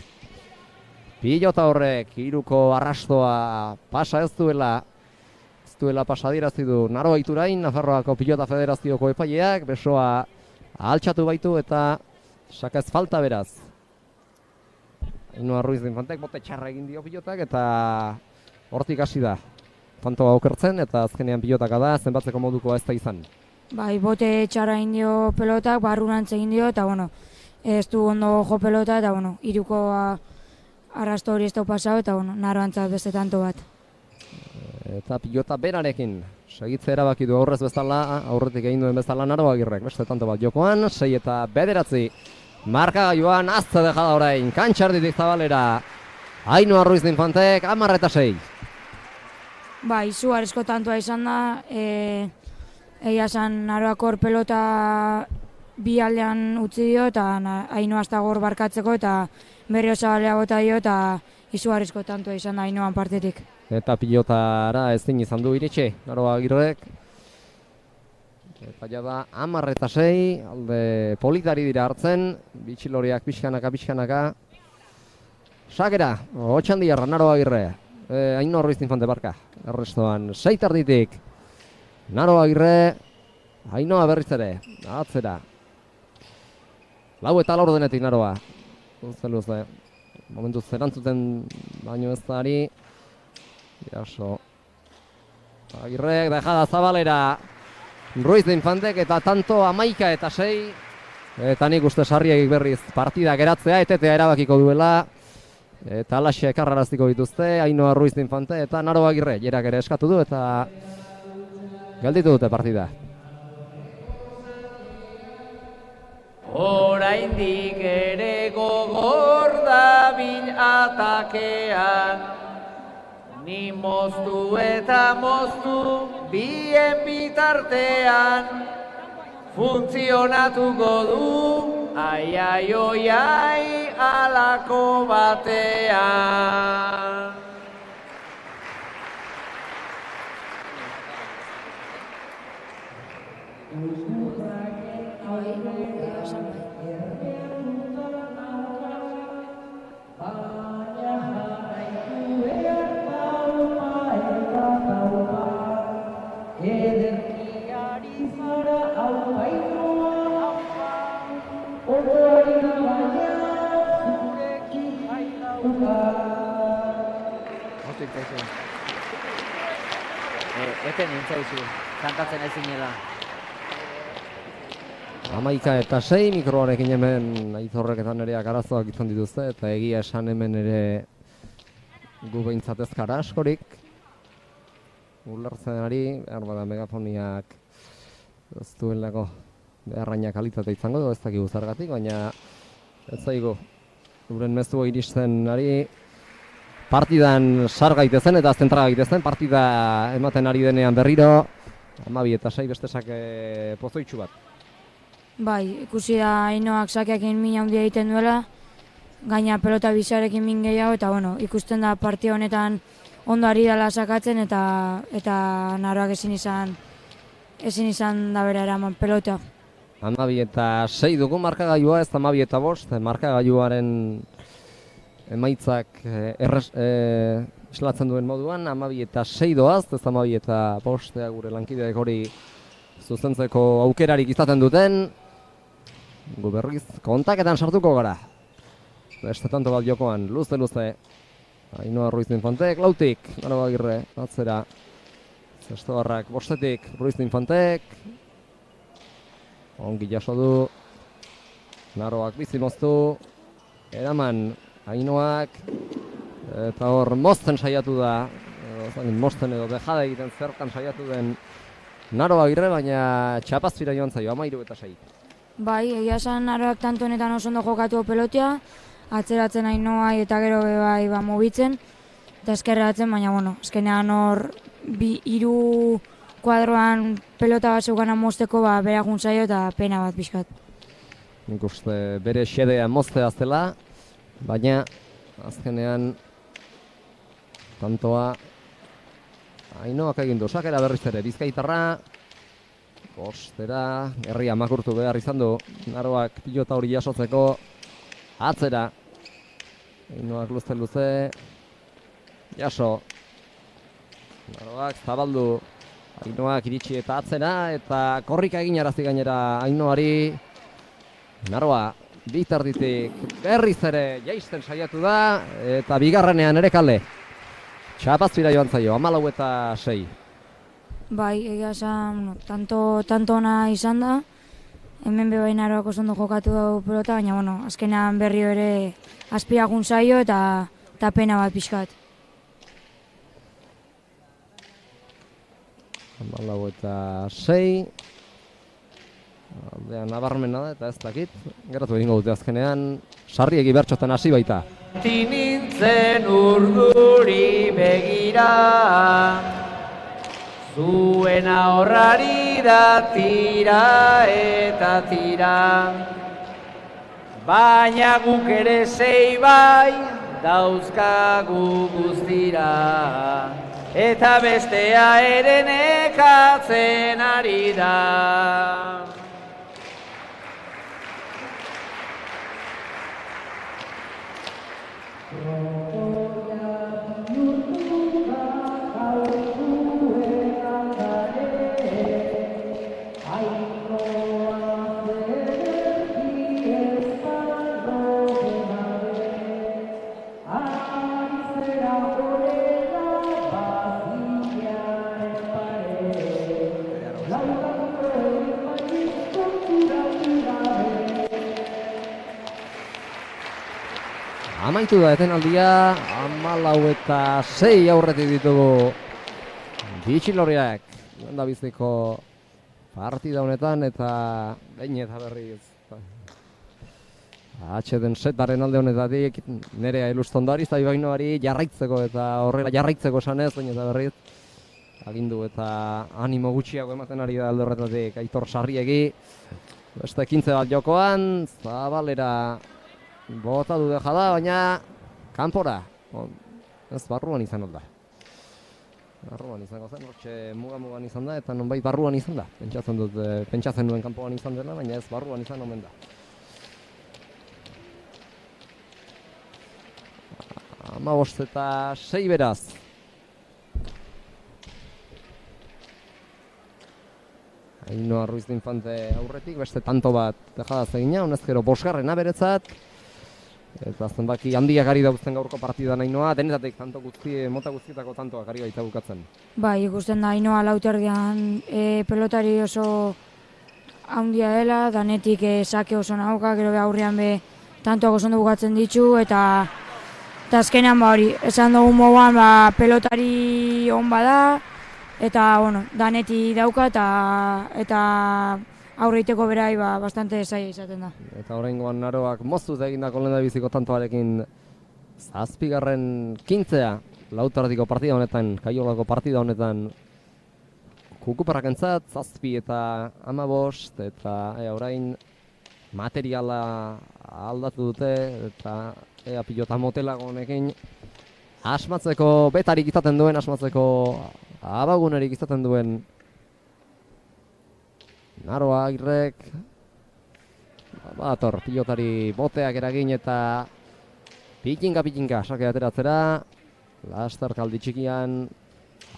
Pilota horrek, hiruko arrastoa pasa ez duela pasadirazi du Naroa Iturain, Nafarroako Pilota Federazioko epaileak, besoa altxatu baitu eta sakaz falta beraz. Ainhoa Ruiz Infantek bote txarra egin dio pilotak eta hortik hasi da. Tantoa okertzen eta azkenean pilotaka da, zenbatzeko modukoa ez da izan. Bai, bote txarra egin dio pelotak, barrurantz egin dio, eta bueno, ez du ondo jo pelota, eta bueno, hiruko arrasto hori ez da pasau, eta bueno, Naroantzat beste tanto bat. Eta pilota berarekin, segitze erabaki du aurrez bezala, aurretik egin duen bezala Naroa Agirrek, beste tanto bat jokoan, 6-9, markagailuan azte dejada orain, kantxarditik Zabalera, Ainhoa Ruiz Infantek, 10-6. Bai, izugarrizko tantoa izan da, egia esan Naroakor pelota bi aldean utzi dio, eta Ainhoa hasta gor barkatzeko, eta berrio Zabalea bota dio, eta izugarrizko tantoa izan da Ainhoan partetik. Eta pilotara ezin izan du iritsi, Naroa Agirrek. Eta jada 10-6, alde politari dira hartzen, bitxiloriak pixkanaka. Sakera, Otxandiarra Naroa Agirre, Ainhoa Ruiz Infante barka. Errestoan 6 Naroa Agirre, Ainhoa berriz ere, atzera. 4 denetik Naroa. Luze. Momentuz erantzuten baino ez da ari. Jaso. Agirrek, dejada Zabalera. Ruiz Infantek eta tanto 11-6. Eta nik uste sarriegik berriz partida geratzea, etetea erabakiko duela. Eta alaxe ekarraraztiko dituzte, Ainhoa Ruiz Infante eta Naroa Agirre. Jerak ere eskatu du eta gelditu dute partida. Oraindik ere gogor dabil atakean, ni moztu eta moztu bien bitartean, funtzionatuko du, ai, alako batean. Eten nintzaizu, kantatzen ezinela. 11-6, mikroarekin hemen Aizorrek eta Nereak arazoak izan dituzte, eta egia esan hemen ere gu behintzat ez gara askorik ulertzen ari, behar bada megafoniak ez duelako beharraina kalitate izango du, ez dakigu zergatik, baina ez zaigu euren mezua iristen ari partidan sar gaitezen eta zentra gaitezen, partida ematen ari denean berriro 12-6 beste sake pozoitxu bat. Bai, ikusi da Ainoak sakeekin min handia egiten duela, gaina pelota bizarekin min gehiago, eta bueno, ikusten da partida honetan ondo ari dela sakatzen eta Naroak ezin izan da bera eraman pelota. 12-6 dugu markagailua, ez 12-5, markagailuaren emaitzak islatzen duen moduan, 12-6 doaz, ez 12-5 gure lankideek hori zuzentzeko aukerarik izaten duten. Gu berriz kontaketan sartuko gara. Beste tanto bat jokoan, luze. Ainoa Ruiz Infantek, lautik, Naroa Agirre, atzera. Zestogarrak, bostetik, Ruiz Infantek. Ongi jaso du. Naroak bizi moztu. Eraman, Ainoak. Eta hor mozten saiatu da. Mozten edo dejada egiten zertan saiatu den Naroa Agirre, baina txapazpira joan zaio, 13-6. Bai, egia esan Naroak tanto honetan oso ondo jokatu pelotea, atzeratzen Ainoa eta gero bai mugitzen, eta eskerratzen, baina bueno, azkenean hor 3 kuadroan pelota bat zeugana mozteko beragun zaio eta pena bat pixkat. Nik uste bere xedea moztea zela, baina azkenean tantoa Ainoak egin du, sakera berriz ere, Bizkaitarra, postera, herria makurtu behar izan du, Naroak pilota hori jasotzeko, atzera, Ainoak luze, jaso, Naroak zabaldu, Ainoak iritsi eta atzera, eta korrika egin arazi gainera Ainoari, Naroa bitarditik berriz ere jaisten saiatu da, eta bigarrenean ere kale. Txapazpira joan zaio, 14-6. Bai, egia esan, tanto ona izan da. Hemen bebai Naroak oso ondo jokatu dugu pelota, baina bueno, azkenean berrio ere azpiragun zaio eta pena bat pixkat. 14-6. Aldea nabarmena da eta ez dakit. Geratu egingo dute azkenean, sarriegi bertxotan hasi baita. Nintzen urduri begira, zuena horrari da tira eta tira. Baina guk ere sei bai dauzkagu guztira, eta bestea ere nekatzen ari da. Amaitu da etenaldia, 14-6 aurretik ditugu Bitxilorriak. Landa biziko partida honetan eta behin eta berriz. Atxeden setaren alde honetatik Nerea Elustondari, Zaibaginoari jarraitzeko eta horrela jarraitzeko esanez, behin eta berriz. Agindu eta animo gutxiago ematen ari da alde horretatik Aitor Sarriegi. Beste 15 bat jokoan, Zabalera bota du dejada, baina kanpora. Ez barruan izan da. Barruan izango zen, hortxe mugan izan da, eta nonbait barruan izan da. Pentsatzen duen kanpoan izan dela, baina ez barruan izan omen da. 15-6 beraz. Ainoa Ruiz Infante aurretik, beste tanto bat dejada zegina, honezkero bosgarrena beretzat. Eta zenbaki handiak ari dauzten gaurko partida Ainoa, denetatik tanto mota guztietako tantoak ari baita bukatzen. Bai, ikusten da Ainoa lauterdian pelotari oso handia dela, danetik sake oso nauka, gero aurrean tantoak oso ondo bukatzen ditu, eta Eta azkenean hori, esan dugu moduan pelotari on bada, eta daneti dauka eta aurreiteko berai bastante zaila izaten da. Eta oraingoan Naroak moztuz egindako lehendabiziko tantoarekin 7. kintzea Lautardiko partida honetan, Kaiolako partida honetan Kukuparrakentzat 7 eta 15 eta orain materiala aldatu dute eta pilota motelago honekin asmatzeko betarik izaten duen, asmatzeko abagunerik izaten duen Naroa Agirrek bator pilotari boteak eragin eta pikinka sakea ateratzera laster kaldi txikian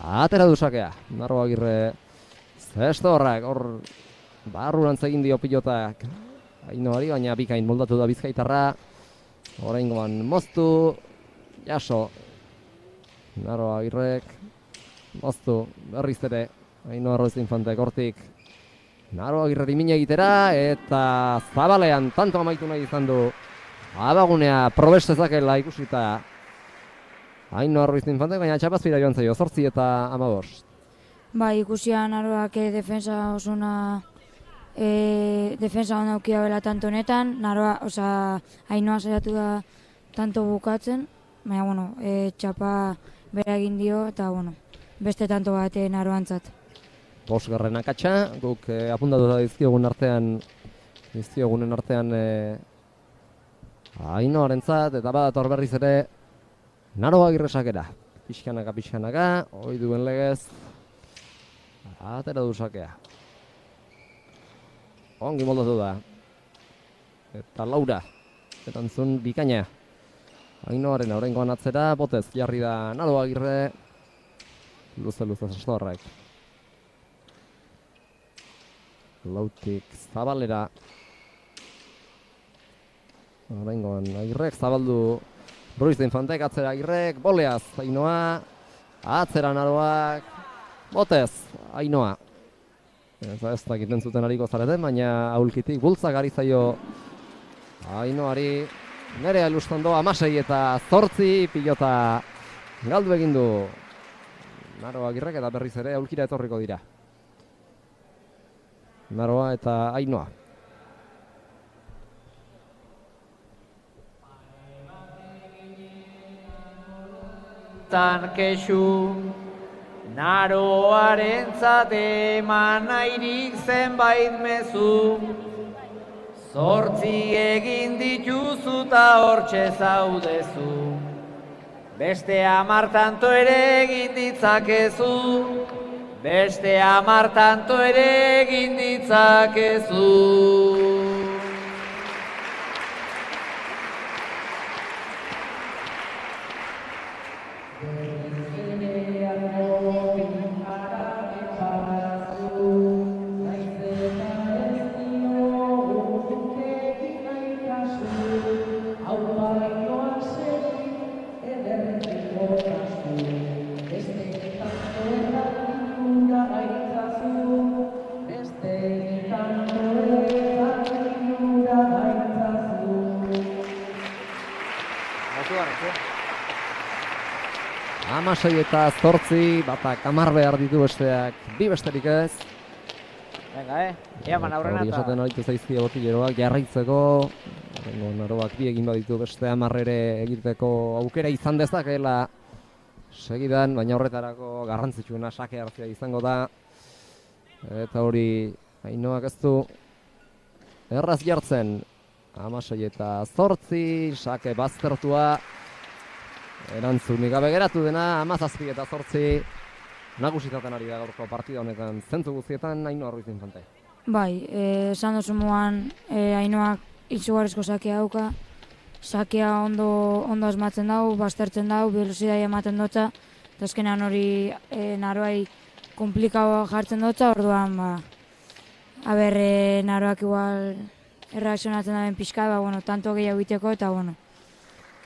atera du sakea Naroa Agirre zesto horrak hor barrurantz egin dio pilotak Ainoari, baina bikain moldatu da Bizkaitarra oraingoan moztu jaso Naroa Agirrek moztu berriz ere Ainoa Ruiz Infantek hortik Naroa Agirreri min egitera eta zabalean tanto amaitu nahi izan du abagunea probes dezakela ikusita Ainoa Ruiz Infantek, baina txapazpira joan zaio 8 eta 15. Bai, ikusia Naroak defensa osuna defensa hona aukia bela tanto honetan, Ainoa saiatu da tanto bukatzen, baina txapa bera egin dio eta beste tanto bat Naroantzat. 5. akatsa, guk apuntatu da dizkiogunen artean Ainoarentzat eta badator berriz ere Naroa Agirre sakera. Pixkanaka, hoi duen legez atera du sakea. Ongi moldatu da. Eta Laura, erantzun bikaina. Ainoaren oraingoan atzera, botez jarri da Naroa Agirre. Luze zastorrek. Lautik zabalera. Oraingoan Agirrek zabaldu Ruiz de Infantek, atzera Agirrek, boleaz Ainoa, atzera Naroak, botez Ainoa. Ez dakit entzuten ariko zareten, baina aulkitik bultzak ari zaio Ainoari. Nerea Elustondo 16 eta 8 pilota galdu egin du Naroa Agirrek eta berriz ere aulkira etorriko dira. Naroa eta Ainoa. Kexu Naroarentzat eman nahirik zenbait mezu 8 egin dituzu ta hortxe zaudezu beste 10 tanto ere egin ditzakezu beste 10 tanto ere egin ditzakezu. Amasei eta 8, batak 10 behar ditu besteak, 2 besterik ez. Venga, eaman aurrena eta... Esaten aritu zaizkia botileroak jarraitzeko. Naroak 2 egin baditu beste 10 ere egiteko aukera izan dezakela segidan, baina horretarako garrantzitsuena sake hartzea izango da. Eta hori Ainoak ez du erraz jartzen. 16 eta 8, sake baztertua. Erantzunik gabe geratu dena, 17 eta 8 nagusitaten ari da gaurko partida honetan zentzu guztietan Ainoa Ruiz Infante. Bai, esan duzu moan Ainoak izugarrizko sakea dauka, sakea ondo asmatzen dau, baztertzen dau, velozidaia ematen dutza, eta azkenean hori Naroai komplikaua jartzen dutza, orduan, Naroak igual erreakzionatzen daben pixka, tanto gehiago egiteko, eta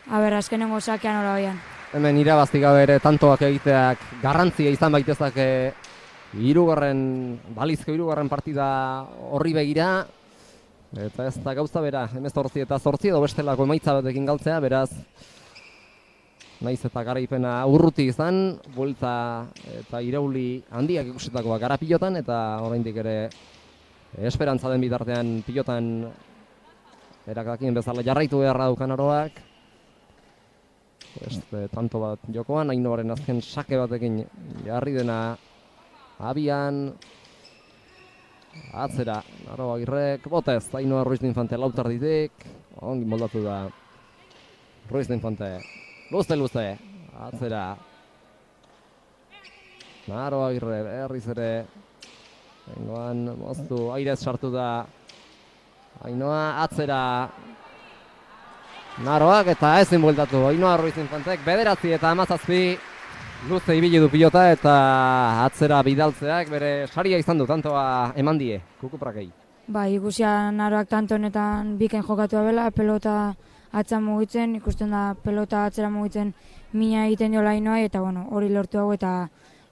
azkenengo sakean hori baian. Hemen irabaztik gabe ere tantoak egiteak garrantzia izan baitezake balizko 3. partida horri begira. Eta ez da gauza bera, 18 eta 8 edo bestelako emaitza batekin galtzea, beraz naiz eta garaipena urruti izan, buelta eta irauli handiak ikusitakoak gara pilotan, eta oraindik ere esperantza den bitartean pilotan erakakien bezala jarraitu beharra daukan Aroak. Tanto bat jokoan, Ainoaren azken sake batekin jarri dena abian, atzera, Aro Agirrek, botez, Ainoa Ruiz de Infante lautarditik, ongi moldatu da Ruiz de Infante, luze, atzera, Aro Agirre, berriz ere, Ainoan moztu, airez sartu da, Ainoa atzera, Naroak eta ezin bueltatu, Ainoa Ruiz de Infantek, 9 eta 17, luze ibili du pilota eta atzera bidaltzeak bere saria izan du, tantoa eman die, Kukuprakei. Bai, ikusia Naroak tanto honetan biken jokatu abela, pelota atzera mugitzen, ikusten da pelota atzera mugitzen mina egiten diola Ainoa, eta hori lortu hau eta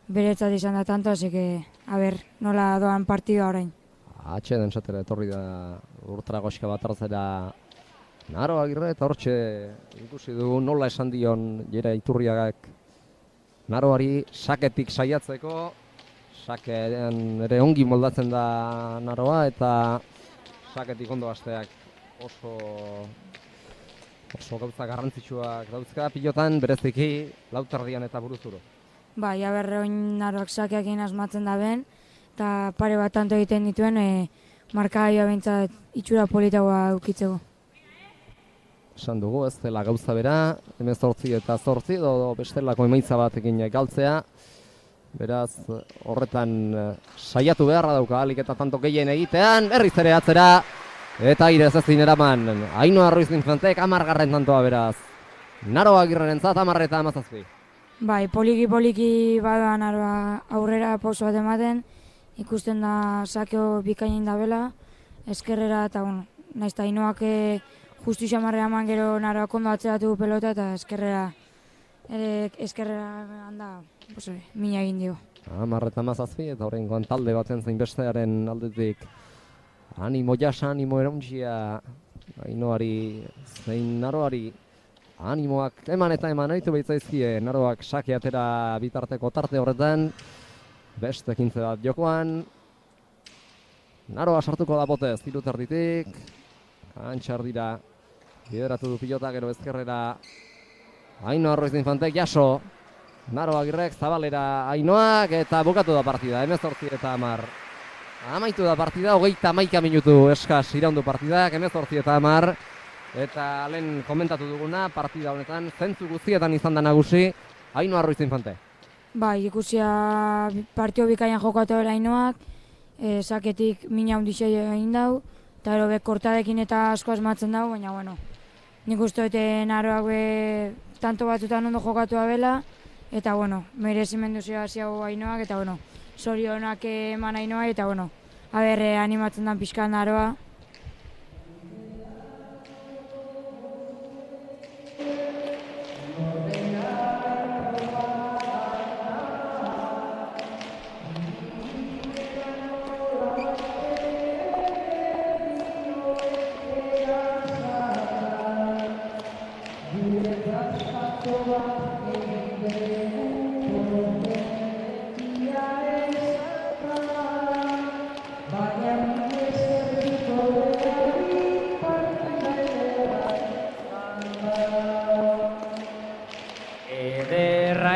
beretzat izan da tanto, así que, a ber, nola doan partidua orain. Atxeden esatera etorri da urtara goxka bat hartzera Naro Agirre, eta hortxe ikusi du nola esan dion Jera Iturriagak Naroari saketik saiatzeko, sakean ere ongi moldatzen da Naroa, eta saketik ondo hasteak oso gauza garrantzitsuak dauzka pilotan, bereziki lautardian eta buruzuro. Bai, oin Naroak sakeakin asmatzen da ben, eta pare bat tanto egiten dituen markagailua behintzat itxura politagoa eukitzeko. Esan dugu, ez dela gauza bera, 18 eta 8 edo bestelako emaitza batekin galtzea. Beraz, horretan saiatu beharra dauka, alik eta tanto gehien egitean, berriz ere atzera, eta airez ezin eraman. Ainoa Ruiz de Infantek 10. tantoa beraz. Naro Agirrerentzat 10 eta 17. Bai, poliki bada Naroa aurrera pauso bat ematen, ikusten da sakeo bikainen dabela, eskerrera eta naiz eta Ainoak justu xamarrea eman gero Naroak ondo atzeratu pelota eta eskerrera handa mina egin dio. 10 eta 17 eta horrengoan talde batzen zein bestearen aldetik animo jasa, animo erauntzia Ainoari zein Naroari animoak eman eta eman aritu behitzaizkie. Naroak sake atera bitarteko tarte horretan, beste 15 bat jokoan, Naroa sartuko da botez, tiruterditik, antxar dira, bideratu du pilota, gero ezkerrera Ainoa Ruiz de Infantek jaso, Naro Agirrek zabalera Ainoak, eta bukatu da partida, 18 eta 10. Amaitu da partida, 31 minutu eskas iraundu partidak, 18 eta 10. Eta lehen komentatu duguna, partida honetan, zentzu guztietan izan da nagusi Ainoa Ruiz de Infante. Bai, ikusia partio bikaian jokatu dela Ainoak, saketik mina hundixei egin dau, eta gero kortadekin eta asko asmatzen dau, baina nik uste dute Naroak tanto batzutan ondo jokatu abela, eta merezimendu ziago Ainoak, eta zorionak eman Ainoa, eta animatzen da pixka Naroa.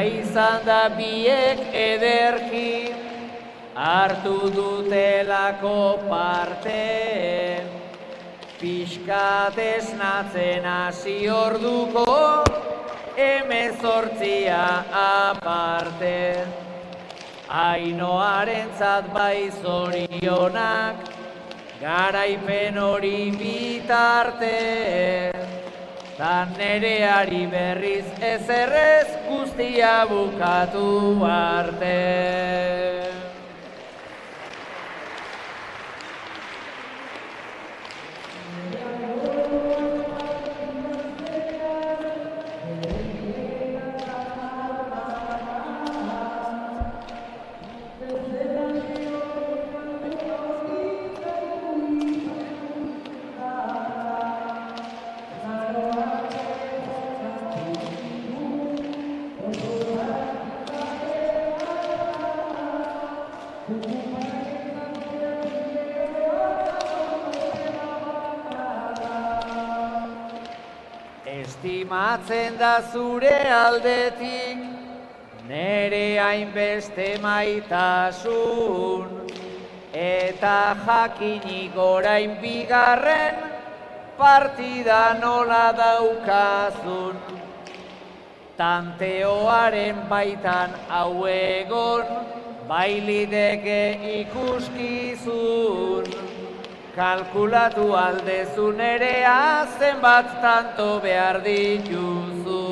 Izan da biek ederki hartu dutelako parte, pixkat esnatzen hasi orduko 18 aparte. Ainoarentzat bai zorionak, garaipen hori bitarte, ta nereari berriz ezerrez guztia bukatu arte. bermatzen da zure aldetik, nere hainbeste maitasun, eta jakinik orain bigarren partida nola daukazun. Tanteoaren baitan hau egon, bailideke ikuskizun. Kalkulatu aldezu nerea zenbat tanto behar dituzun.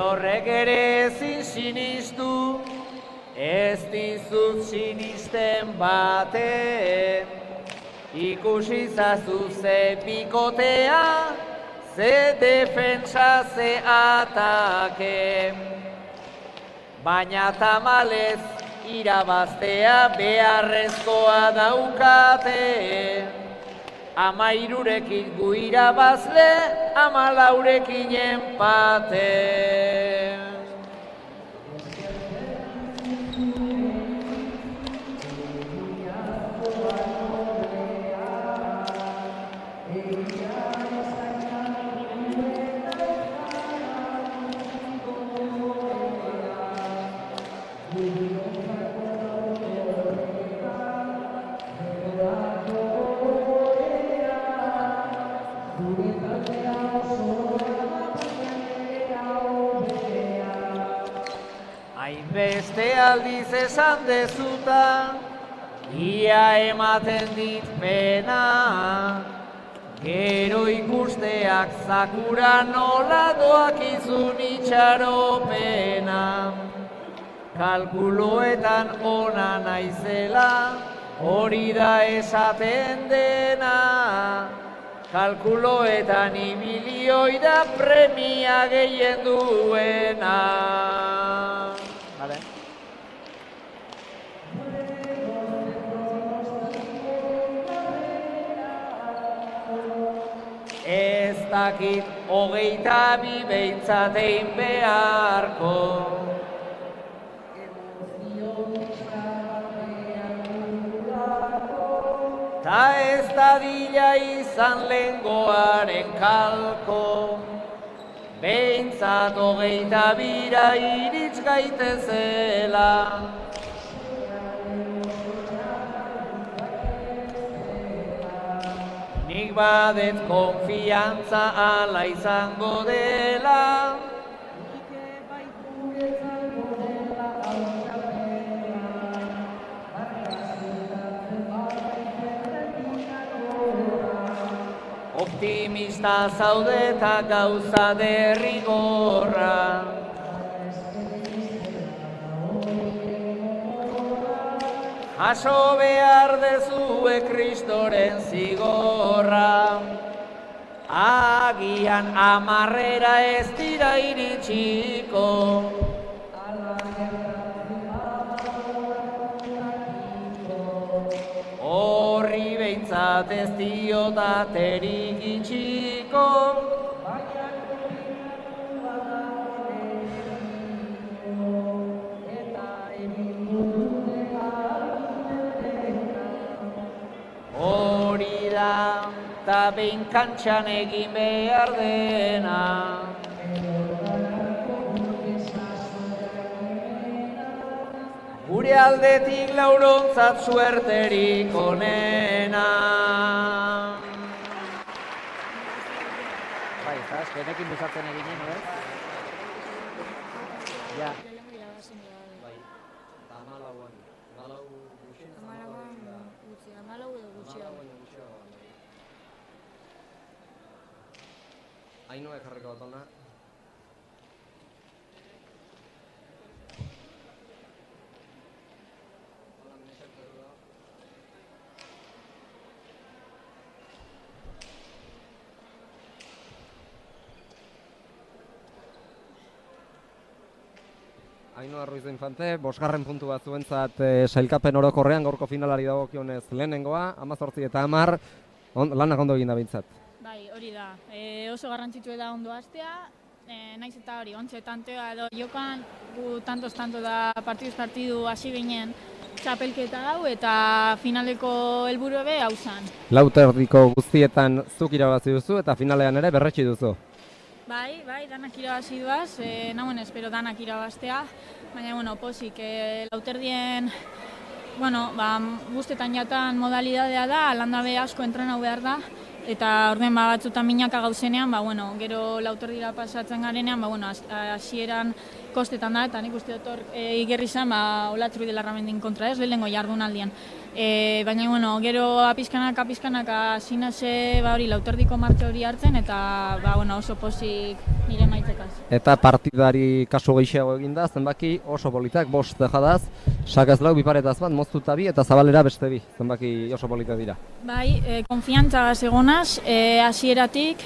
Horrek ere ezin sinistu, ez dizut sinisten baten. Ikusi zazu ze bikotea, ze defentsa, ze atake. Baina tamalez irabaztea beharrezkoa daukate. 13rekin gu irabazle, 14rekin empate. Hainbeste aldiz esan dezuta, ia ematen dit pena, gero ikusteak zakura nola doakizun itxaropena. Kalkuloetan ona naizela, hori da esaten dena. Kalkuloetan ibilioi da premia gehien duena. Ez dakit 22 behintzatein beharko. Ta ez dadila izan lehengoaren kalko. Behintzat 22ra iritz gaitezela. Nik badet konfiantza ala izango dela. Optimista zaude eta gauza derrigorra. Jaso behar dezue Kristoren zigorra. Agian 10era ez dira iritsiko. Horri behintzat ez diotaterik itxiko. Hori da, eta behin kantxan egin behar dena. Gure aldetik laurontzat suerterik onena. Bai, zaz, genekin buzatzen eginen, no? Ja. Bai, eta 14an. 14 edo gutxiago. Ainhoa ekarriko bat ona. Ainhoa Ruiz de Infante, 5. puntu bat zuentzat sailkapen orokorrean gaurko finalari dagokionez lehenengoa, 18 eta 10, lanak ondo egin da behintzat. Bai, hori da. Oso garrantzitsua da ondo hastea, naiz eta hori, ontxe tantoa edo jokan, gu tanto da partidu hasi ginen txapelketa hau eta finaleko helburu be hau zan. Lauterdiko guztietan zuk irabazi duzu eta finalean ere berretsi duzu. Bai, danak irabazi duaz, nagoen espero danak irabaztea, baina, bueno, posik, lauterdien, bueno, guztetan jatan modalidadea da, landabe asko entrenau behar da, eta orden batzutan minaka gauzenean, bueno, gero lauterdira pasatzen garenean, bueno, hasieran kostetan da, eta nik uste dut hor igerri zen, Olatru de Larramendin kontra ez, lehenengo jardunaldian. Baina, bueno, gero apizkanaka zinase hori lauterdiko martxe hori hartzen, eta bueno, oso pozik nire maitekaz. Eta partidari kasu gehiago eginda, zenbaki oso politak, 5 dejadaz, sakaz lau biparetaz bat, moztuta bi eta zabalera beste bi, zenbaki oso politak dira. Bai, konfiantza egonaz, hasieratik,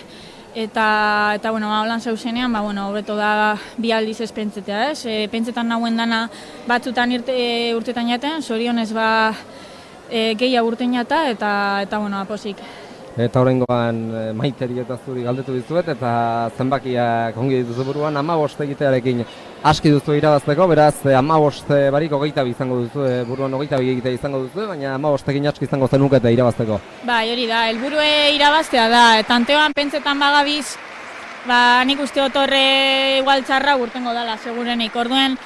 eta bueno, holan zeuzenean, bueno, hobeto da bi aldiz ez pentsetea, ez? Pentsetan nagoen dana batzutan urtetan jaten, zorionez gehiago urten jata, eta bueno, aposik. Eta horrengoan Maiteri eta zuri galdetu dizuet, eta zenbakiak ongi dituzu buruan, 15 egitearekin aski duzu irabazteko, beraz 15 barik 22 izango duzu, buruan 22 egitea izango duzu, baina 15ekin aski izango zenukete irabazteko. Bai, hori da, helburue irabaztea da, tanteoan pentsetan bagabiz, nik uste dut horre igual txarra urtengo dala, segurenik. Orduen,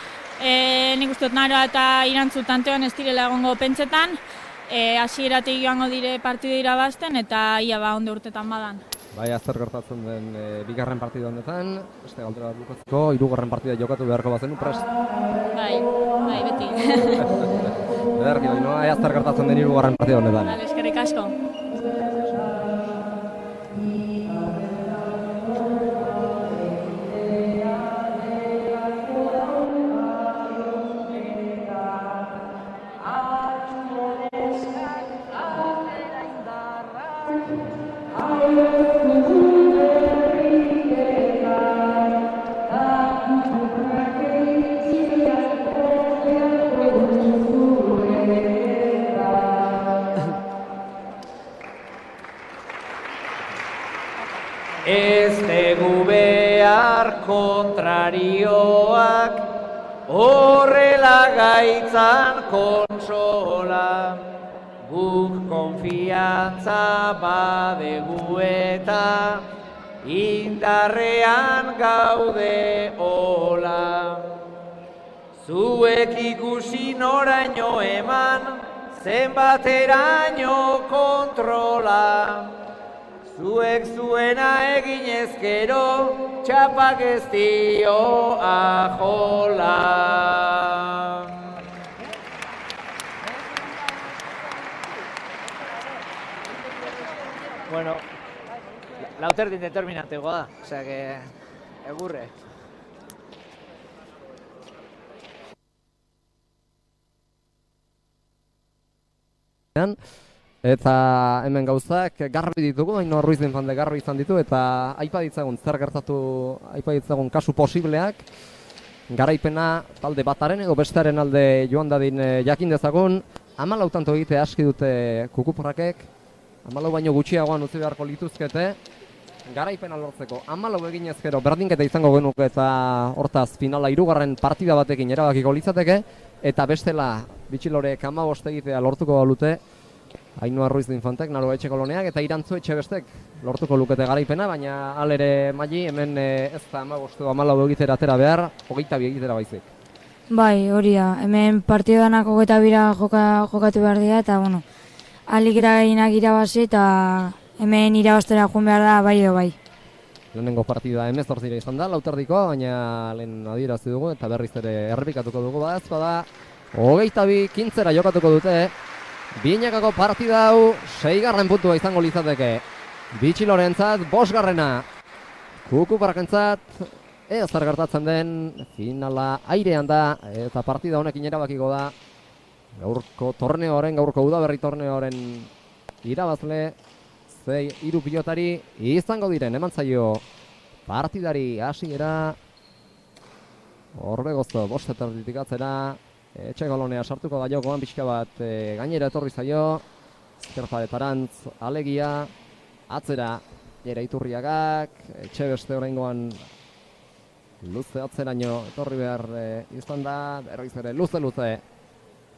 nik uste dut naroa eta irantzu tanteoan ez direla egongo pentsetan, hasieratik joango dire partida irabazten eta ia ondo urtetan badan. Bai, zer gertatzen den bigarren partida honetan, beste galdera bat bukatzeko, 3. partida jokatu beharko bazenu prest? Bai, beti. Ederki, Ainhoa, zer gertatzen den 3. partida honetan. Bale, eskerrik asko. Ez dugu behar kontrarioak horrela gaitzan kontsola, guk konfiantza badegu eta indarrean gaude hola. Zuek ikusi noraino eman, zenbateraino kontrola. Zuek zuena egin ezkero, txapak ez dio ajola. Bueno, lauterdin determinantegoa da, osea que egurre. Eta hemen gauzak garbi ditugu, Ainhoa Ruiz de Infante garbi izan ditu, eta aipa ditzagun zer gertatu, aipa ditzagun kasu posibleak, garaipena talde bataren edo bestearen alde joan dadin jakin dezagun, 14 tanto egite aski dute kukuporrakek, 14 baino gutxiagoan utzi beharko lituzkete, garaipena lortzeko 14 eginez gero berdinketa izango genuke eta hortaz finala 3. partida batekin erabakiko litzateke, eta bestela bitxilorek 15 egitea lortuko balute, Ainhoa Ruiz de Infantek, Naroa Etxe Koloneak eta Irantzu Etxebestek lortuko lukete garaipena, baina alere Maili hemen ez da 15 edo 14 egitera atera behar, 22 egitera baizik. Bai, hori da, hemen partido danak 22 jokatu behar dira, eta bueno, alik eraginak irabazi eta hemen irabaztera joan behar da bai edo bai. Lehenengo partida 18 izan da, lauterdikoa, baina lehen adierazi dugu eta berriz ere errepikatuko dugu bada, 22 kintzera jokatuko dute, Binakako partida hau 6. puntua izango litzateke. Bitxilorentzat 5. Kukuparrakentzat zer gertatzen den finala airean da eta partida honekin erabakiko da gaurko torneoaren, gaurko udaberri torneoaren irabazle 3 pilotari izango diren. Eman zaio partidari hasiera Orbegozo, bostetarditik atzera, Etxekolonea sartuko da jokoan pixka bat gainera etorri zaio, Zerparetarantz, alegia, atzera, Jera Iturriagak, Etxebeste oraingoan luze atzeraino etorri behar izan da, berriz ere luze,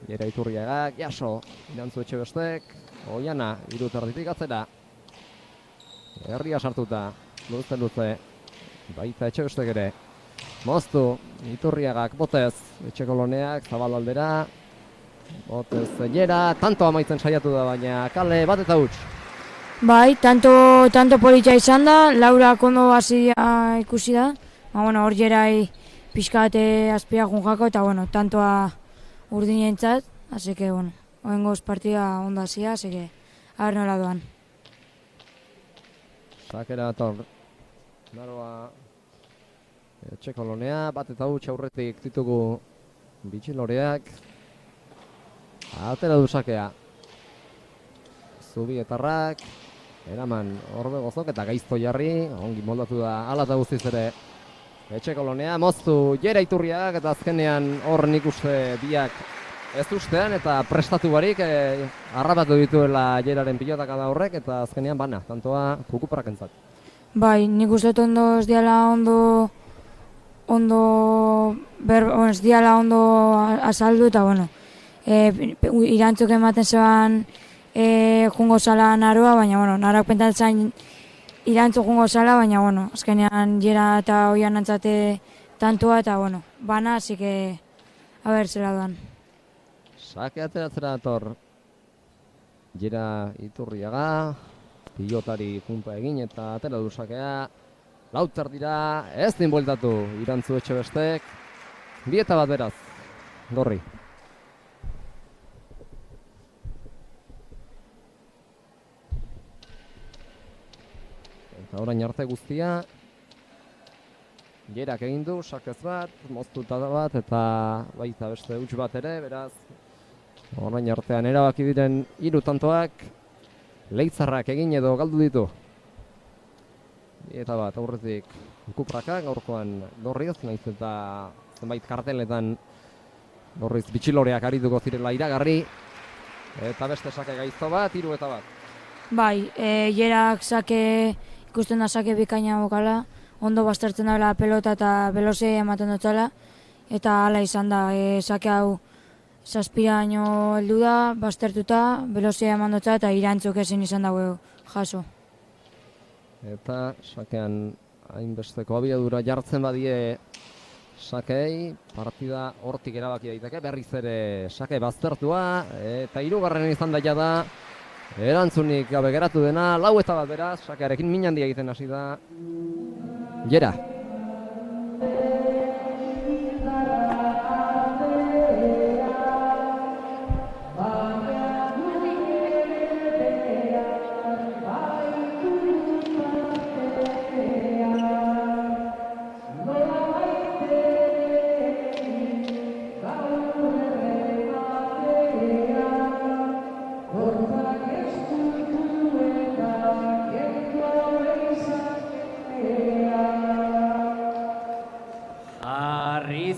Jera Iturriagak, jaso, irantzu Etxebestek, Oiana, iruterditik atzera, herria sartuta, luze, baita Etxebestek ere, moztu, Iturriagak, botez, Etxekoloneak, Zabalaldera, botez, Jera, tanto amaitzen saiatu da, baina kale bat eta huts. Bai, tanto politxa izan da, Laura kondo hasi ikusi da, hor Jerai pixkate azpiagun jako, eta tantoa urdinentzat, así que, oengoz partida ondo hasia, así que, a ver nola doan. Sakera ator, naroa, Etxekolonea, bat eta huts aurretik ditugu bitxiloreak, atera du sakea, Zubietarrak, eraman Orbegozok eta Gaizto jarri, ongi moldatu da ala eta guztiz ere Etxekolonea, moztu Jera Iturriak eta azkenean hor nik uste biak ez ustean eta prestatu barik harrapatu dituela Jeraren pilotak da horrek eta azkenean bana, tantoa kukuparrak entzat. Bai, nik uste ondo ez diala ez diala ondo azaldu eta irantzuk ematen zeban jungo zala naroa, baina naroak pentatzen irantzu jungo zala, baina azkenean Jera eta Oian antzate tantua eta bana, así que a ver zela doan. Sake ateratzera dator Jera Iturriaga, pilotari punta egin eta atera du sakea, lauter dira, ez din bueltatu irantzu Etxebestek, 2-1 beraz, Gorri. Eta orain arte guztia, Jerak egin du, sakez bat, moztuta bat, eta baita beste huts bat ere, beraz, orain artean erabaki diren 3 tantoak, Leitzarrak egin edo galdu ditu. Eta bat, aurretik Kuprakak, gaurkoan Gorriz, nahiz eta zenbait karteletan Gorriz bitxiloreak arituko zirela iragarri, eta beste sake Gaizto bat, 3-1. Bai, Jerak sake, ikusten da sake bikaina bokala, ondo baztertzen dela pelota eta velozia ematen dutzala, eta hala izan da, sake hau zazpiraino heldu da, baztertuta, velozia eman dutza eta irantzuk ezin izan dago jaso. Eta sakean hainbesteko abiadura jartzen badie sakei, partida hortik erabaki daiteke, berriz ere sake baztertua, eta 3. izan daia da, erantzunik gabe geratu dena, 4-1 beraz, sakearekin min handia egiten hasi da Jera.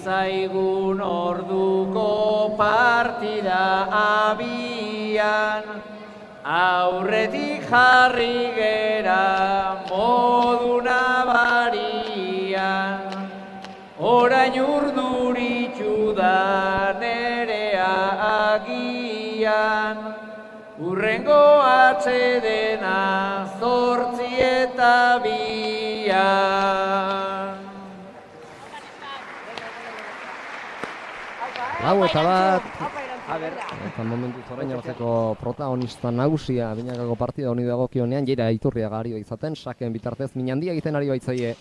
Zaigun orduko partida abian, aurretik jarri gera modu nabarian, orain urduritxu da nerea agian, urrengo atsedena 8-2. 4-1, eta momentuz orain arteko protagonista nagusia binakako partida honi dagokionean Jera Iturriaga ari izaten, sakeen bitartez min handia egiten ari baitzaie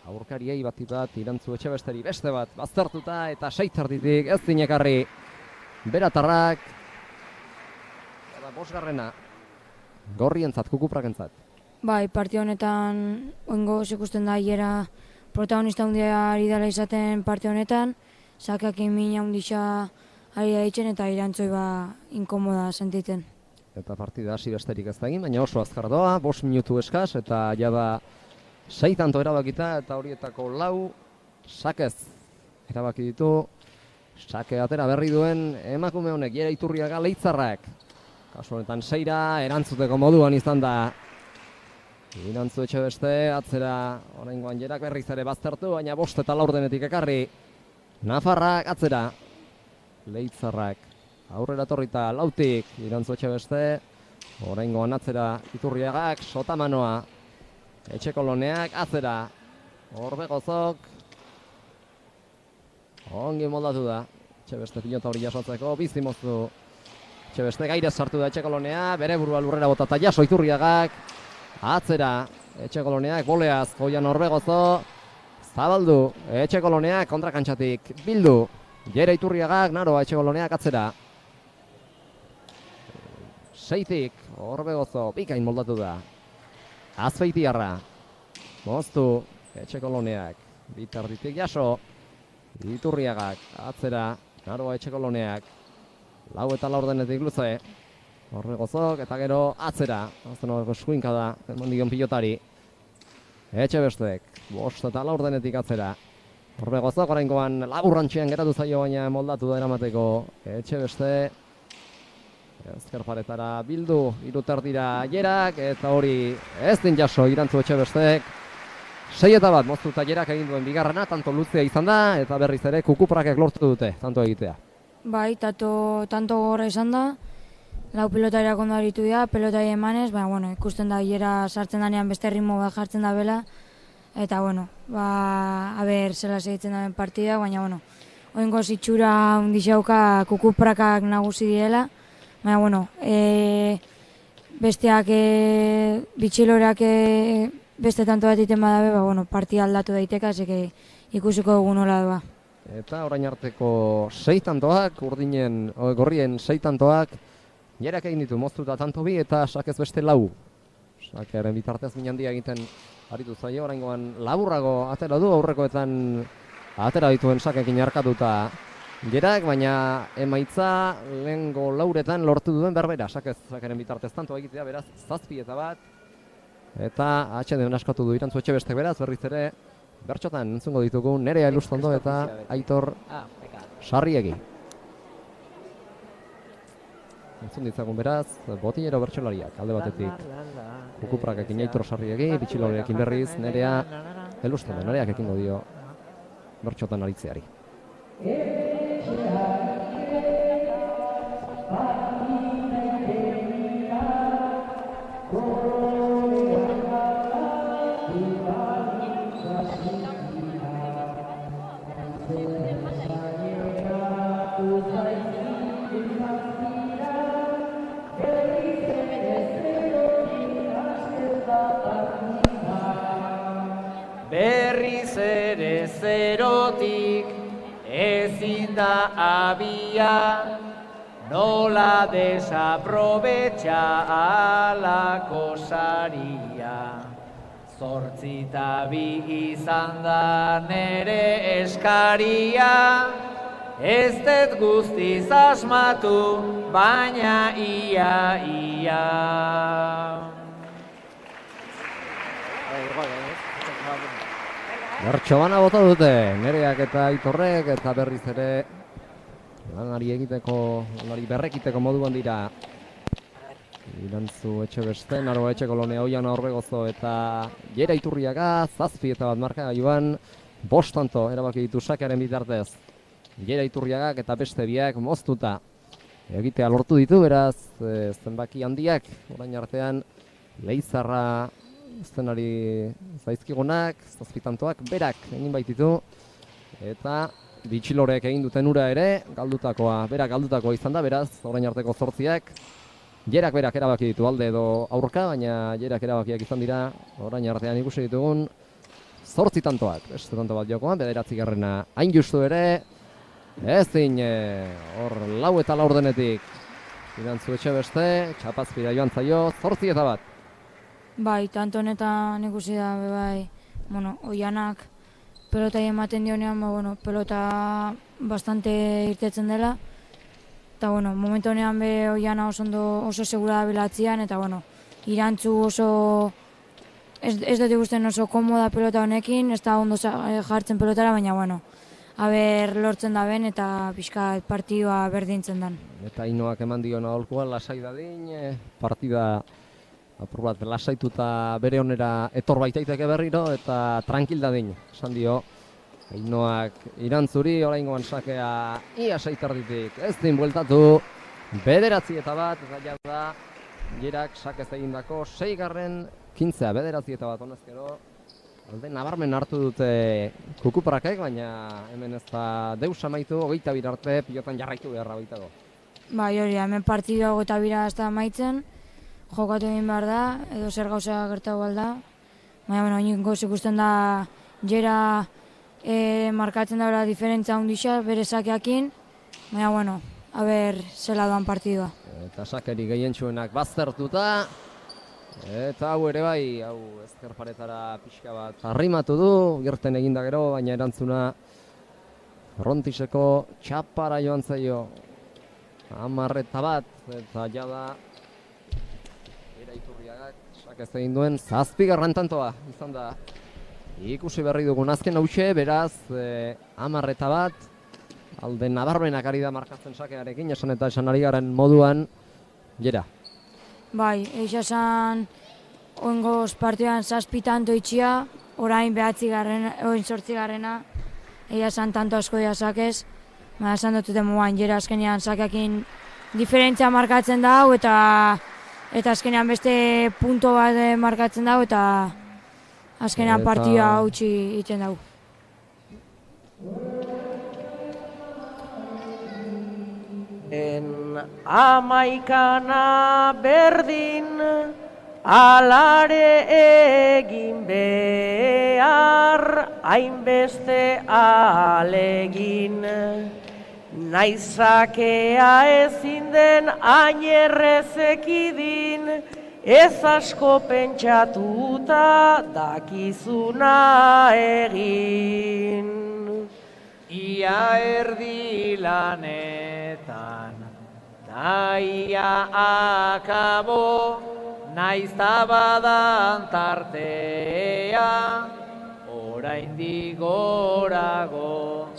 aurkariei bat irantzu Etxebesteri beste bat baztertuta eta 6 ez dinekarri beratarrak eta 5. Gorrientzat, Kukuprakentzat. Bai, partida honetan oingo ikusten da Jera protagonista handia ari dela izaten partida honetan, sakeakin min handia ari da ditzen eta irantzoi inkomoda sentiten. Eta partida hasi besterik ez da egin, baina oso azkar doa, 5 minutu eskaz, eta jada 6 tanto erabakita, eta horietako 4 sakez erabaki ditu. Sake atera berri duen emakume honek, Jera Iturriaga Leitzarrak. Kasu honetan seira, erantzuteko moduan izan da. Irantzu Etxebeste, atzera, oraingoan Jerak berriz ere baztertu, baina 5 eta 4 denetik ekarri. Nafarrak atzera. Leitzarrak aurrera torrita lautik, Irantzu Etxebeste. Oraingoan atzera Iturriagak, Sotamanoa. Etxekoloneak atzera. Orbegozok. Ongi moldatu da. Etxebeste pilota hori jasotzeko, bizimoztu. Etxebeste gaire sartu da Etxekolonea, bere burua lurrera botata jaso Iturriagak. Atzera, Etxekoloneak boleaz, Joian Orbegozo. Zabaldu, Etxekoloneak kontrakantxatik bildu. Jera Iturriagak, Naroa Etxekoloneak atzera. Seitik, Orbegozo, bikain moldatu da. Azpeitiarra. Moztu, Etxekoloneak. Bitarditik jaso. Iturriagak, atzera, Naroa Etxekoloneak. 4 eta 4 denetik luze. Orregozok eta gero atzera. Azten horreko eskuinka da, emandion pilotari. Etxebestek, 5 eta 4 denetik atzera. Orregozok oraingoan laburrantxean geratu zaio, baina moldatu da eramateko. Etxebeste. Ezker paretara bildu, 3 terdira Jerak, eta hori ez din jaso Irantzu Etxebestek. 6 eta 1 moztuta Jerak egin duen bigarrena, tanto luzea izan da, eta berriz ere Kukuprakek lortu dute, tanto egitea. Bai, tanto gorra izan da, 4 pelotariak ondo aritu dira, pelotari emanez, baina, bueno, ikusten da Jera sartzen danean beste ritmo bat jartzen da bela, eta, bueno, a ber, zela segitzen da partida, baina, bueno, oingo zitxura undixauka Kukuprakak nagusi diela, baina, bueno, besteak bitxilorak beste tanto bat iten badabe, bueno, partia aldatu daiteka, zeke ikusiko dugu nola doa. Eta orain arteko 6 tantoak, gorrien 6 tantoak, Jerak egin ditu moztuta tanto 2 eta sakez beste 4. Sakearen bitartez minandia egiten aritu zaio, oraingoan laburrago atera du, aurrekoetan atera dituen sakekin arkatuta Jerak, baina emaitza lehengo 4etan lortu duen berbera, sakeren bitartez tanto egitea, beraz 7 eta 1. Eta atxeden askatu du Irantzu Etxebestek, beraz berriz ere bertxotan entzungo ditugu Nerea Elustondo eta Aitor Sarriegi. Entzun ditzagun beraz, botinero bertxolariak, alde batetik Kukuprakek Aitor Sarriegi, bitxilorekin berriz Nerea Elustondo, Nereak ekingo dio bertxotan aritzeari. Berriz ere zerotik ezin da abia, nola desaprobetxa alako saria. 8 eta 2 izan da nere eskaria, ez dut guztiz asmatu, baina ia. Bertxo bana bota dute, Nereak eta Aitorrek, eta berriz ere lanari berrekiteko moduan dira. Irantzu Etxebeste, Naroa Etxekolonea, Oian Orbegozo eta Jera Iturriaga, 7 eta 1 markagailuan 5 tanto erabaki ditu sakearen bitartez. Jera Iturriagak eta beste biak moztuta egitea lortu ditu, beraz zenbaki handiak orain artean Leizarra zenari zaizkigunak, 7 tantoak berak egin baititu, eta bitxilorek egin duten ura ere berak galdutakoa izan da, beraz orain arteko 8ak Jerak berak erabaki ditu alde edo aurka, baina Jerak erabakiak izan dira orain artean ikusi ditugun 8 tantoak, beste tanto bat jokoan, 9. hain justu ere, ezin hor 4 eta 4 denetik Irantzu Etxebeste, txapazpira joan zaio, 8 eta 1. Bai, tanto honetan ikusi da, bai, Oianak pelota ematen dionean, pelota bastante irtetzen dela. Eta, momentu honean Oiana oso segura da bilatzean, eta, Irantzu oso, ez dut ikusten oso komoda pelota honekin, ez da ondo jartzen pelotara, baina, aber lortzen da ben eta pixka partidua berdintzen dan. Eta Ainoak eman dion aholkua lasai dadin, partida apur bat lasaituta bere onera etor baitaiteke berriro eta tranquil dadin, esan dio. Ainoak irantzuri, oraingoan sakea ia 6 erditik, ez din bueltatu, 9-1 eta jada Jerak sakez egindako 6. 15 9-1 honezkero. Alde nabarmen hartu dute Kukuprakek, baina hemen ez da deus amaitu, 22 arte pilotan jarraitu beharra baitago. Bai, hori, hemen partidua 22 ez da amaitzen, jokatu egin behar da, edo zer gauza gertatu balda. Baina, bueno, oinikoz ikusten da Jera markatzen daura diferentzia handixa bere sakeakin, baina, bueno, aber zela doan partidua. Eta sakeri gehientsuenak baztertuta, eta hau ere bai, hau ezker paretara pixka bat arrimatu du, gerten eginda gero, baina erantzuna Frontiseko txapara joan zaio 10-1, eta jada Iturriagak sakez egin duen 7. tantoa izan da. Ikusi berri dugun azken hause, beraz 10-1, alde nabarmenak ari da markatzen sakearekin, esan eta esan ari garen moduan, Jera. Bai, eixa esan ongoz partiduan 7 tanto itxia, orain 8. Egia esan tanto asko dira sakez, baina esan dutute moan Jera azkenean sakeakin diferentzia markatzen dau eta azkenean beste punto bat markatzen dau eta azkenean partidua utzi egiten dau. Amaikana berdin alare egin behar hainbeste alegin. Naizakea ezin den ainerrezekidin, ez asko pentsatuta dakizuna egin. Ia erdi lanetan, naia akabo, naizta badan tartea, oraindik gorago.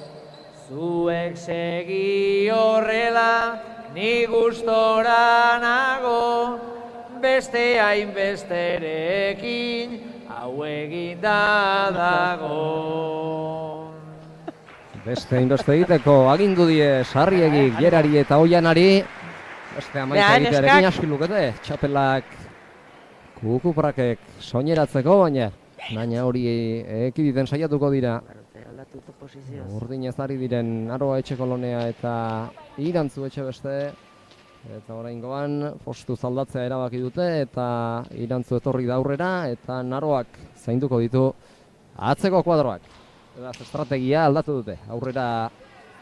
Zuek segi horrela, ni gustora nago, beste hainbesterekin, hau eginda dago. Beste hainbeste egiteko agindu die Sarriegik, Jerari eta Oianari, beste amaika egitearekin aski lukete, txapelak Kukuprakek soineratzeko, baina hori ekiditen saiatuko dira. Urdin ez ari diren Aroa Etxekolonea eta Irantzu Etxebeste, eta oraingoan postu zaldatzea erabaki dute eta Irantzu etorri da aurrera eta Naroak zainduko ditu atzeko kuadroak. Eta estrategia aldatu dute, aurrera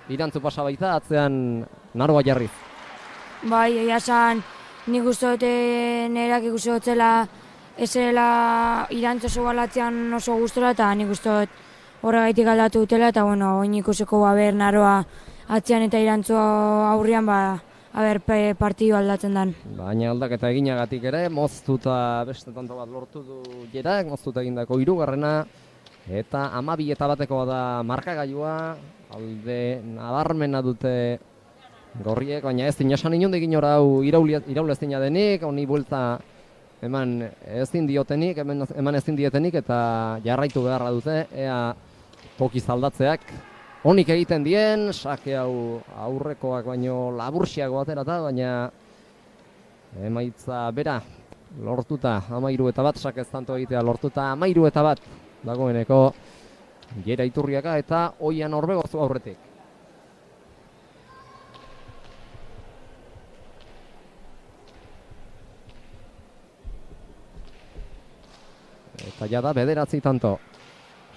Irantzu pasa baita, atzean Naroa jarriz. Bai, egia esan nik uste dute nerak ikusi dutzela ezela Irantzu oso balatzean oso gustora eta nik uste dut horregaitik aldatu dutela eta bueno, oin ikusiko Naroa atzean eta Irantzu aurrian partidu aldatzen dan. Baina aldaketa eginagatik ere, moztuta beste tanto bat lortu du Jerak, moztuta egindako 3. Eta 12-1 da markagailua, alde nabarmena dute gorriek, baina ez din esan inondik inora hau iraulezina denik, honi buelta eman ezin diotenik, eman ezin dietenik eta jarraitu beharra dute, ea toki zaldatzeak onik egiten dien, sake hau aurrekoak baino laburxiago aterata, baina emaitza bera lortuta 13-1, sake ez tanto egitea lortuta 13-1 dagoeneko Jera Iturriaga eta Oian Orbegozo aurretik. Eta jada 9 tanto.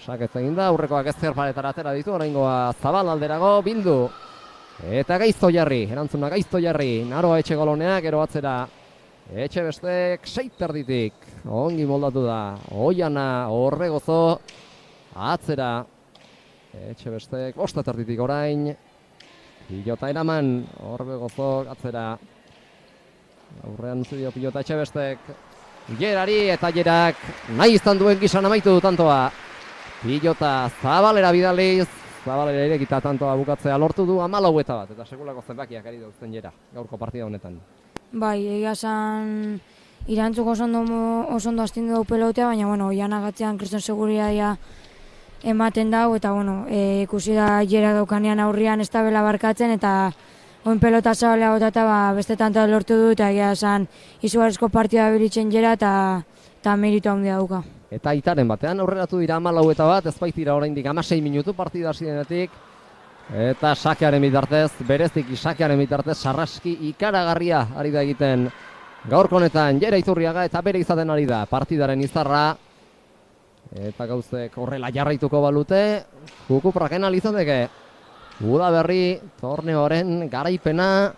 Sakez egin da, aurrekoak ezker paretara atera ditu, oraingoa Zabal alderago bildu. Eta Gaizto jarri, erantzuna Gaizto jarri, Naroa Etxekoloneak gero atzera. Etxebestek 6 erditik, ongi moldatu da, Oiana Orbegozo atzera. Etxebestek 5 erditik orain, pilota eraman, Orbegozo atzera. Aurrean zudio pilota Etxebestek. Jerari eta Jerak nahi izan duen gizan amaitu du tantoa. Pilota Zabalera bidaliz, Zabalera irekita tantoa bukatzea lortu du 14-1 eta sekulako zenbakiak ari dauzten jera gaurko partida honetan. Bai, egia esan Irantzuk oso ondo astindu dugu pelotea, baina Oianak atzean kriston seguridadia ematen dau eta ikusi da jera daukanean aurrian ez da bela barkatzen eta oin pelota zabalea botata beste tanto lortu du eta egia esan izugarrizko partida bilitzen jera eta meritu handia dauka. Eta Aitaren batean aurreratu dira 14-1, ez baitira oraindik 16 minutu partida hasi denetik. Eta sakearen bitartez, bereziki sakearen bitartez, sarraski ikaragarria ari da egiten gaurko honetan Jera Iturriaga eta bere izaten ari da partidaren izarra. Eta gauzek horrela jarraituko balute, Kukupraken alizateke Udaberri torneoaren garaipena.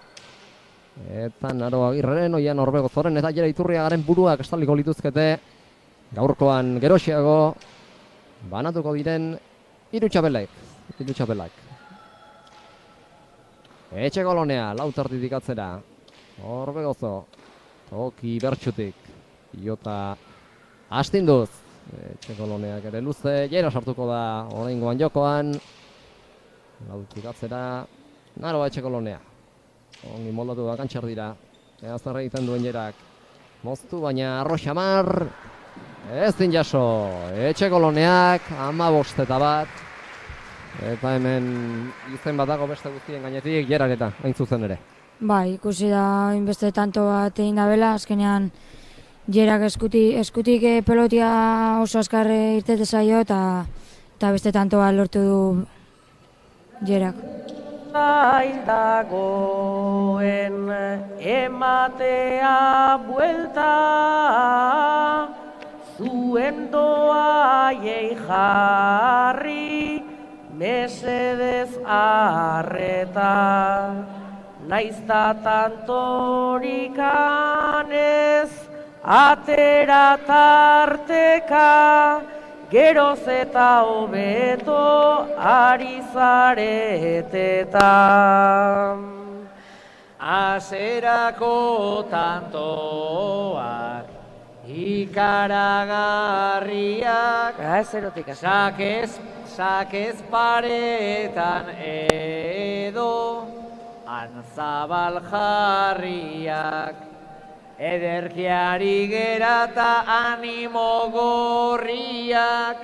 Eta Naro Agirreren, Oian Orbegozoren eta Jera Iturriagaren buruak estaliko lituzkete. Gaurkoan geroxiago banatuko diren 3 txapelak. Etxe Kolonea, lautertitik atzera. Orbegozo, toki bertxutik. Pilota astinduz. Etxe Koloneak ere luze, Jera sartuko da oraingoan jokoan. Lautertitik atzera. Naroa Etxe Kolonea. Ongi moldatu da kantxar dira. Eazarra egiten duen Jerak. Moztu baina Arroxamar. Ez din jaso, Etxe Koloneak 15-1. Eta hemen izen bat dago beste guztien gainetik Jerak eta hain zuzen ere. Bai, ikusi da inbeste tanto bat egin da bela, azkenean Jerak eskutik pelotia oso azkarre irtete zaio eta beste tanto bat lortu du Jerak. Zail dagoen ematea buelta, zuen doaiei jarri, mesedez arreta. Naizta tantorikan ez atera tarteka, geroz eta hobeto ari zareteta. Aserako tantoak ikaragarriak, sakez paretan edo anzabal jarriak, ederkiari gerata animo gorriak,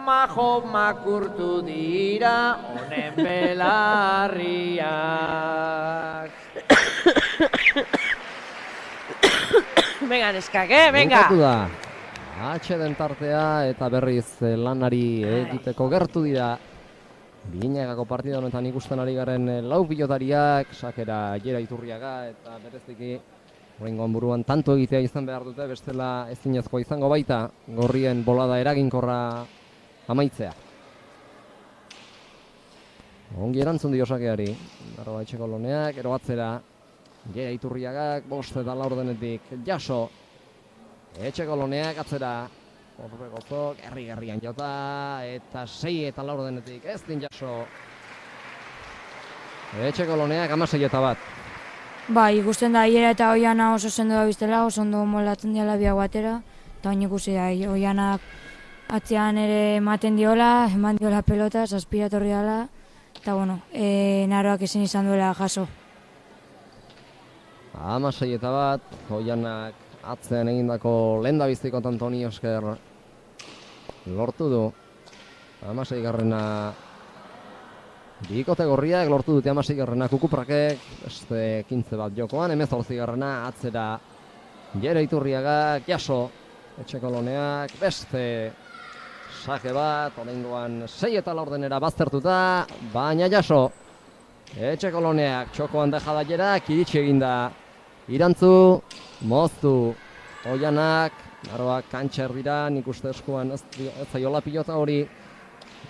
majo makurtu dira honen belarriak. Venga, neskak, venga! Bukatu da, atxeden tartea eta berriz lanari egiteko gertu dira. Biinagako partida honetan ikusten ari garen lau pilotariak, sakera Jera Iturriaga eta bereziki oraingoan buruan tanto egitea izan behar dute, bestela ezinezkoa izango baita gorrien bolada eraginkorra amaitzea. Ongi erantzun dio sakeari, Naroa Etxe Koloneak, ero atzera Jera Iturriagak, 5 eta 4 denetik jaso. Etxe Koloneak atzera, Orbegozo, gerri-gerrian jota, eta 6 eta 4 denetik ez din jaso. Etxe Koloneak 16-1. Bai, ikusten da Jera eta Oiana oso sendo da biztela, oso ondo moldatzen diala biago atera, eta baina ikusi da Oianak atzean ere ematen diola pelota, aspiratorri dela, eta Naroak ezin izan duela jaso. 16-1, Oianak atzean egindako lehendabiziko Antoni Osker lortu du. 16-garrena bikote gorriak lortu dute 16-garrena Kukuprakek, beste 15 bat jokoan, 18-garrena atzera Jera Iturriagak jaso. Etxe Koloneak beste sake bat, oraingoan 6 eta 4 denera baztertuta, baina jaso. Etxe Koloneak txokoan dejada Jerak, iritsi eginda Irantzu, moztu, Oianak, Naroak kantxer dira, nik uste eskuan ez zaiola pilota hori.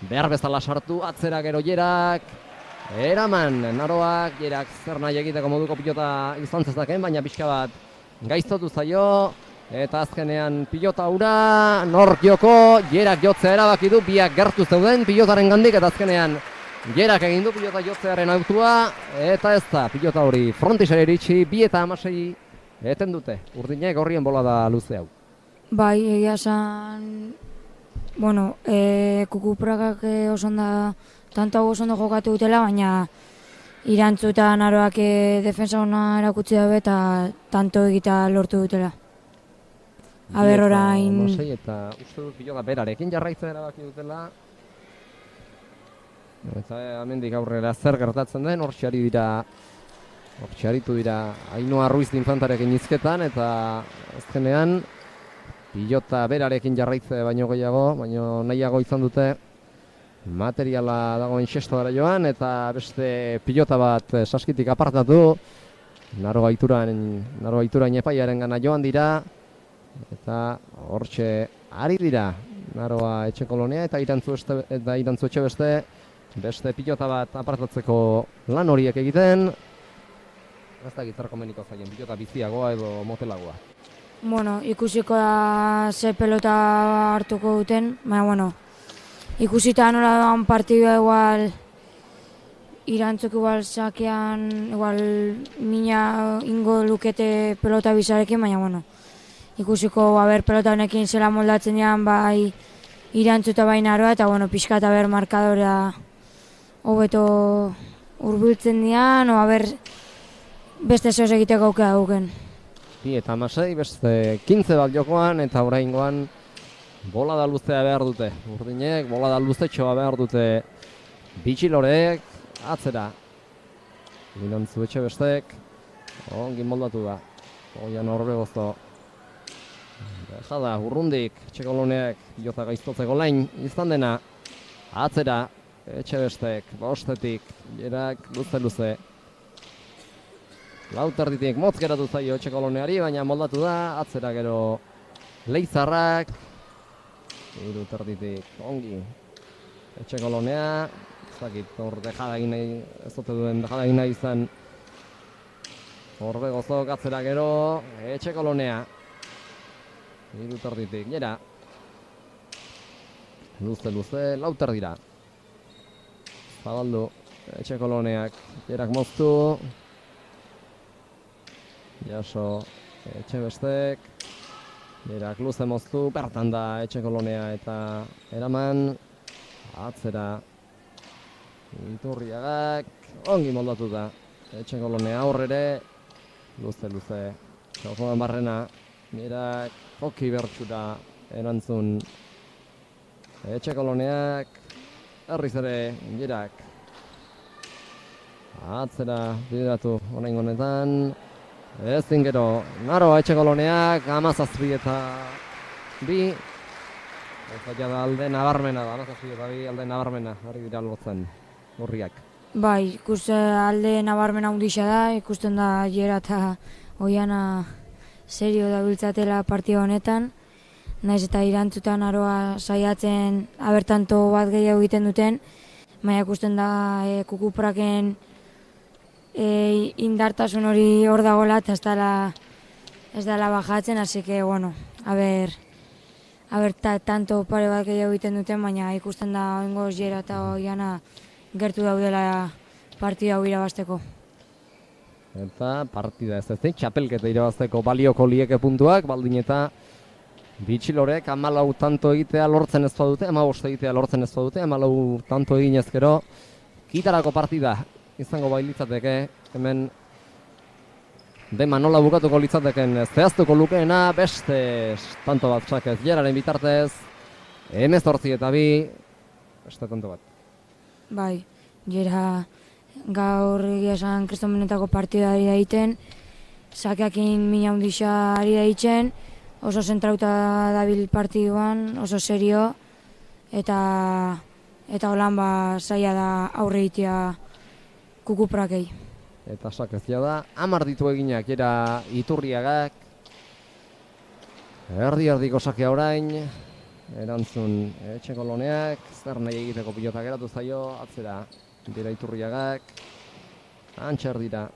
Behar bezala sartu, atzera gero Jerak, eraman, Naroak, Jerak zer nahi egiteko moduko pilota izan zezaken, baina pixka bat gaiztotu zaio, eta azkenean pilota hura, nork joko, Jerak jotzea erabaki du, biak gertu zeuden pilotaren gandik, eta azkenean Jerak egin du pilota jotzearen autua, eta ez da pilota hori frontisera iritsi, 2 eta 16 eten dute, urdinek horrien bola da luze hau. Bai, egia esan, Kukuprakak oso onda tanto hau oso ondo jokatu dutela, baina Irantzu eta Naroak defensa ona erakutsi dabe eta tanto egitea lortu dutela. Aber orain... Mosei eta uste dut pilota berarekin jarraitzen erabaki dutela. Eta hemendik aurrera zer gertatzen den, hortxe aritu dira Ainhoa Ruiz infantarekin hizketan eta azkenean pilota berarekin jarraitzea baino gehiago, baino nahiago izan dute materiala dagoen xestodara joan eta beste pilota bat saskitik apartatu Naro Gaiturain epaiaren gana joan dira eta hortxe ari dira Naroa Etxekolonia eta Irantzu Etxebeste beste pilota bat apartatzeko lan horiek egiten. Ez da gitzar komeniko zaien, pilota biziagoa edo motelagoa. Bueno, ikusiko da ze pelota hartuko duten, baina, ikusita nola doan partidua igual Irantzuk igual sakean, igual mina ingo lukete pelota bizarekin, baina, ikusiko pelota honekin zela moldatzen dian, bai Irantzu eta bai Naroa, eta, pixka eta markadorea hobeto hurbiltzen dian, beste zehoz egiteko aukera duken. Eta amasei, beste 15 bat jokoan, eta oraingoan bolada luzea behar dute. Urdinek, bolada luzetxoa behar dute Bitxiloreek, atzera. Irantzu Etxebestek, ongi moldatu da. Oian Orbegozo. Jada, urrundik, Etxekoloneak, pilota gaiztotzeko lain izan dena. Atzera, Etxebestek, bostetik, jerak luze. Lauterditik motz geratu zaio Etxekoloneari, baina moldatu da, atzera gero Leizarrak. Iruterditik, ongi. Etxekolonea, zakit, hor dejadagin nahi, ez dute duen dejadagin nahi izan. Orbegozok atzera gero, Etxekolonea. Iruterditik, jera. Luze, lauterdira. Zabaldu, Etxekoloneak, jerak moztu. Jaso, Etxebestek. Jerak luze moztu, bertan da Etxekolonea eta eraman. Atzera. Iturriagak, ongi moldatu da. Etxekolonea aurrere. Luze. Jokoan Barrena. Jerak, hoki bertxura erantzun. Etxekoloneak. Herriz ere, jerak. Atzera, bideratu orain honetan. Ezin gero, Naroa Etxekoloneak, 17 eta 2. Eta da alde nabarmena da, 17 eta 2 alde nabarmena, hori dira lotzen, urriak. Bai, ikuste alde nabarmena hundixa da, ikusten da Jera eta Oiana serio da biltzatela partida honetan. Naiz eta Irantzutan Naroa saiatzen abertanto bat gehiago egiten duten, baina ikusten da Kukupraken indartasun hori hor dagoela eta ez dela bajatzen, así que, tanto pare bat gehiago egiten duten, baina ikusten da oingoz Jera eta Oiana gertu daudela partida hau irabazteko. Eta partida ez txapelketa irabazteko balioko lieke puntuak, baldin eta Bitxilorek 14 tanto egitea lortzen ez badute, 15 egitea lortzen ez badute, 14 tanto egin ezkero, kitarako partida izango bai litzateke, hemen dema nola bukatuko litzateken zehaztuko lukeena, beste tanto bat sakez Jeraren bitartez, 18 eta 2, beste tanto bat. Bai, Jera gaur egia esan kristomenetako partida ari da egiten, sakeakin mina hundixa ari da egiten, oso zentrauta dabil partiduan, oso serio, eta holan zaila da aurre egitea Kukuprakei. Eta sakezia da, 10 ditu eginak, Jera Iturriagak, erdi-erdiko sakea orain, erantzun Etxekoloneak, zer nahi egiteko pilota geratu zaio, atzera Jera Iturriagak, antxer dira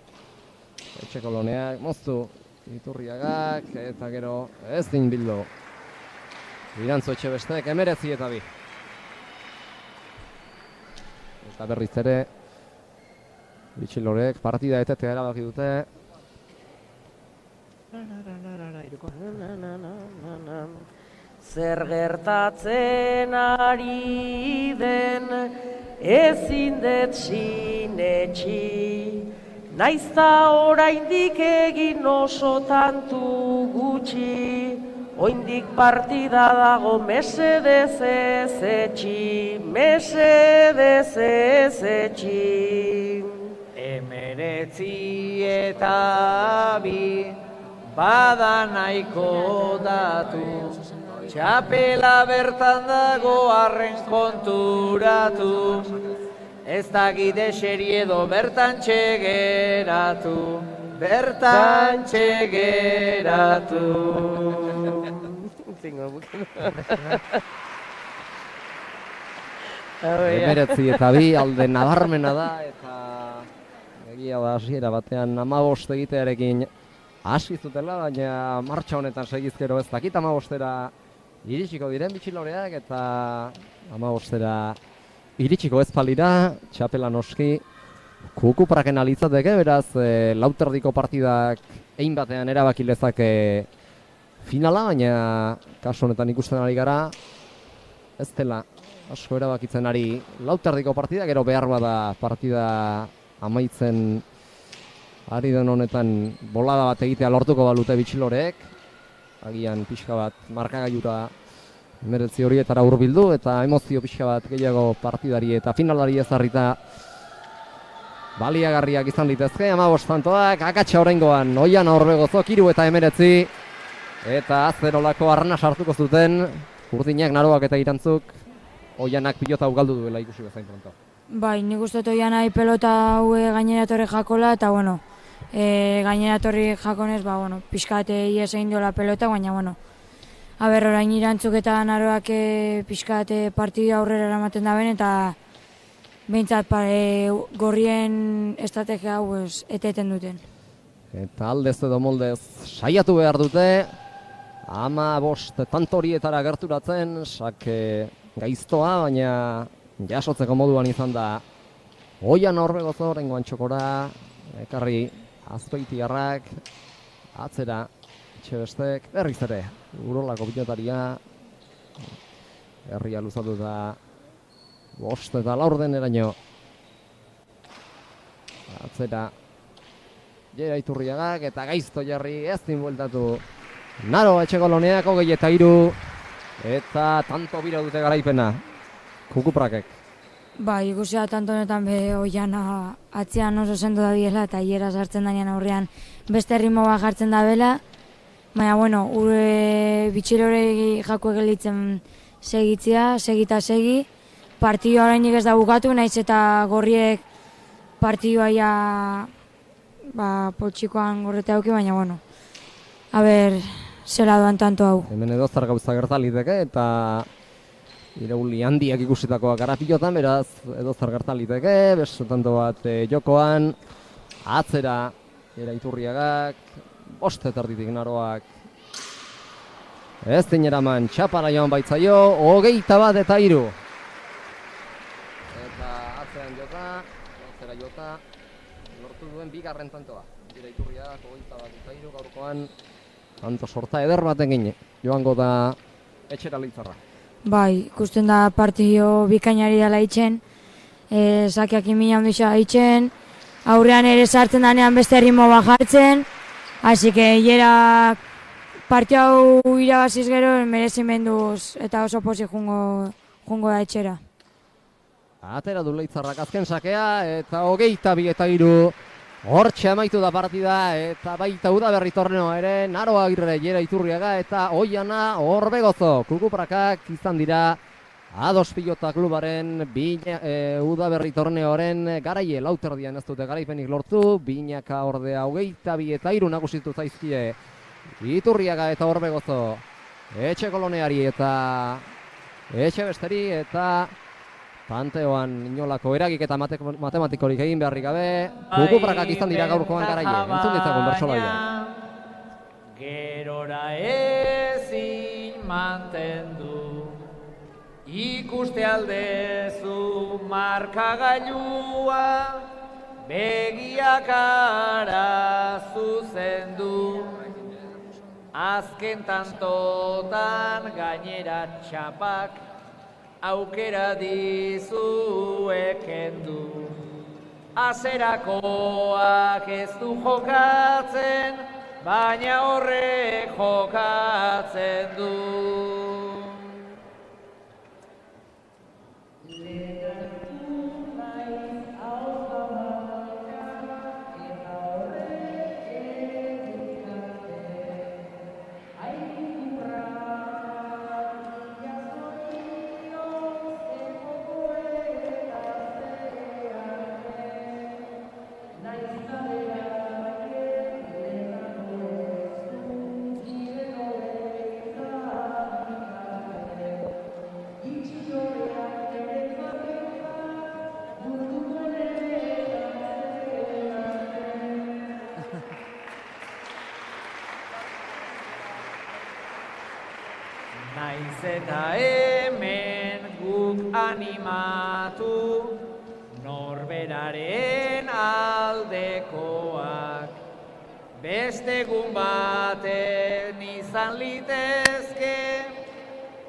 Etxekoloneak, moztu Iturriagak, eta gero ez din bildo. Irantzu Etxebestek, 19 eta 2. Eta berriz ere, Bitxilorek partida etetea erabaki dute. Zer gertatzen ari den ezin dut sinetxi, naizta oraindik egin oso tantu gutxi, oindik partida dago mesedez ez etxi, mesedez ez etxi. 19 eta 2 bada nahiko datu, txapela bertan dago arren konturatu, ez dakit eseri edo bertan txegeratu, bertan txegeratu. 19 eta 2 alde nabarmena da, eta egia da hasiera batean 15 egitearekin hasi zutela, baina martxa honetan segizkero ez dakit 15era iritsiko diren bitxiloreak, eta 15era iritsiko ez palira, txapela noski kukupraken alitzateke, beraz lauterdiko partidak egin batean erabaki lezake finala, baina kasu honetan ikusten ari gara, ez dela asko erabakitzen ari lauterdiko partida, gero behar bada partida amaitzen ari den honetan bolada bat egitea lortuko balute bitxiloreek, agian pixka bat markagailura 19 horietara hurbildu eta emozio pixka bat gehiago partidari eta finalari ezarrita baliagarriak izan ditezke. 15 tantoak, akatsa oraingoan Oiana Orbegozo 3 eta 19 eta azerolako arna sartuko zuten Urdinak, Naroak eta Irantzuk. Oianak pilota ugaldu duela ikusi bezain pronto. Bai, nik uste dut Oianai pelota haue gaineratorri jakola, eta bueno, gaineratorri jakonez, pixkat ies egin diola pelota, baina orain Irantzuk eta Naroak pixkat partida aurrera eramaten da ben, eta behintzat gorrien estrategia hau eteten duten. Eta aldez edo moldez saiatu behar dute, 15 tantorietara gerturatzen, sake gaiztoa, baina jasotzeko moduan izan da Oiana Orbegozo oraingoan txokora, ekarri Azpeitiarrak, atzera Etxebestek, berriz ere Urolako pilotaria, herria luzatu da 5 eta 4 eraino. Atzera Jera Iturriagak eta gaizto jarri ezin bueltatu Naro Etxekoloneak 23 eta tanto bira dute garaipena Kukuprakek. Bai, ikusia tanto honetan Oiana atzean oso sendo da biela eta hiera sartzen danean aurrean beste ritmo bat jartzen da bela. Baina, ure bitxilorei jako egelitzen segitzea, segi. Partidua orainik ez da bukatu, naiz eta gorriek partidua ja poltsikoan gorrete hauki, baina, a ber, zela doan tanto hau. Hemen edo zer gauza gerta liteke eta irauli handiak ikusitakoak gara pilotan, beraz edo zer gerta liteke, beso tanto bat jokoan, atzera Jera Iturriagak, 5 erditik Naroak ez dineraman txapara joan baitzaio, 21 eta 3. Eta atzeran jota, atzera jota, lortu duen bigarren tantoa. Jera Iturriagak 21 eta 3 gaurkoan tanto sorta eder baten gine, joango da etxera Leitzarra. Bai, ikusten da partido bikainari dela itxen, sakeak inmina ondisa itxen, aurrean ere sartzen danean beste ritmo bat jartzen, hasi que Jera partida hau irabaziz gero merezimenduz eta oso pozik jungo da etxera. Atera du Leitzarrak azken sakea eta 22 eta 3 hortxe amaitu da partida eta baita Udaberri torneoa ere Naro Agirre, Jera Iturriaga eta Oiana Orbegozo. Kukuprakak izan dira Ados Pilota Klubaren Udaberri torneoaren garaie lauterdian ez dute garaipenik lortu, Binaka ordea 22 eta 3 nagusitu zaizkie Iturriaga eta Orbegozo, Etxekoloneari eta Etxebesteri eta Panteoan inolako eragik eta matematikorik egin beharrik gabe, Kukuprakak izan dira gaurkoan garaie, entzun ditzagun bertsolaia. Gerora ezin mantendu, ikuste aldezu markagailua, begiak ara zuzendu, azken tantotan gainera txapak aukera dizuek kendu. Azerakoak ez du jokatzen, baina horrek jokatzen du. Naiz eta hemen guk animatu, norberaren aldekoak. Beste egun baten izan litezke,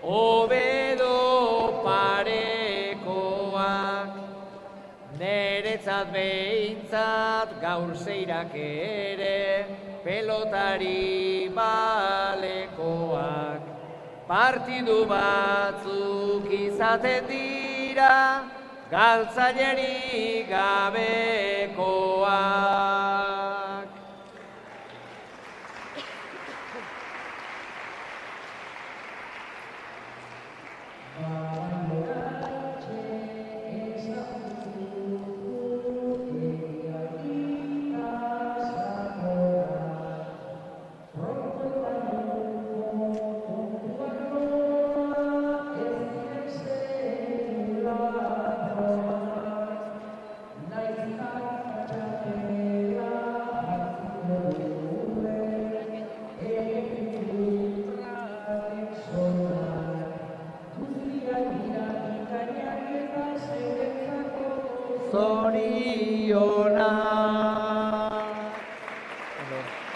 hobedo parekoak. Neretzat behintzat gaur zeirak ere, pelotari balekoak. Partidu batzuk izaten dira, galtzailerik gabekoak.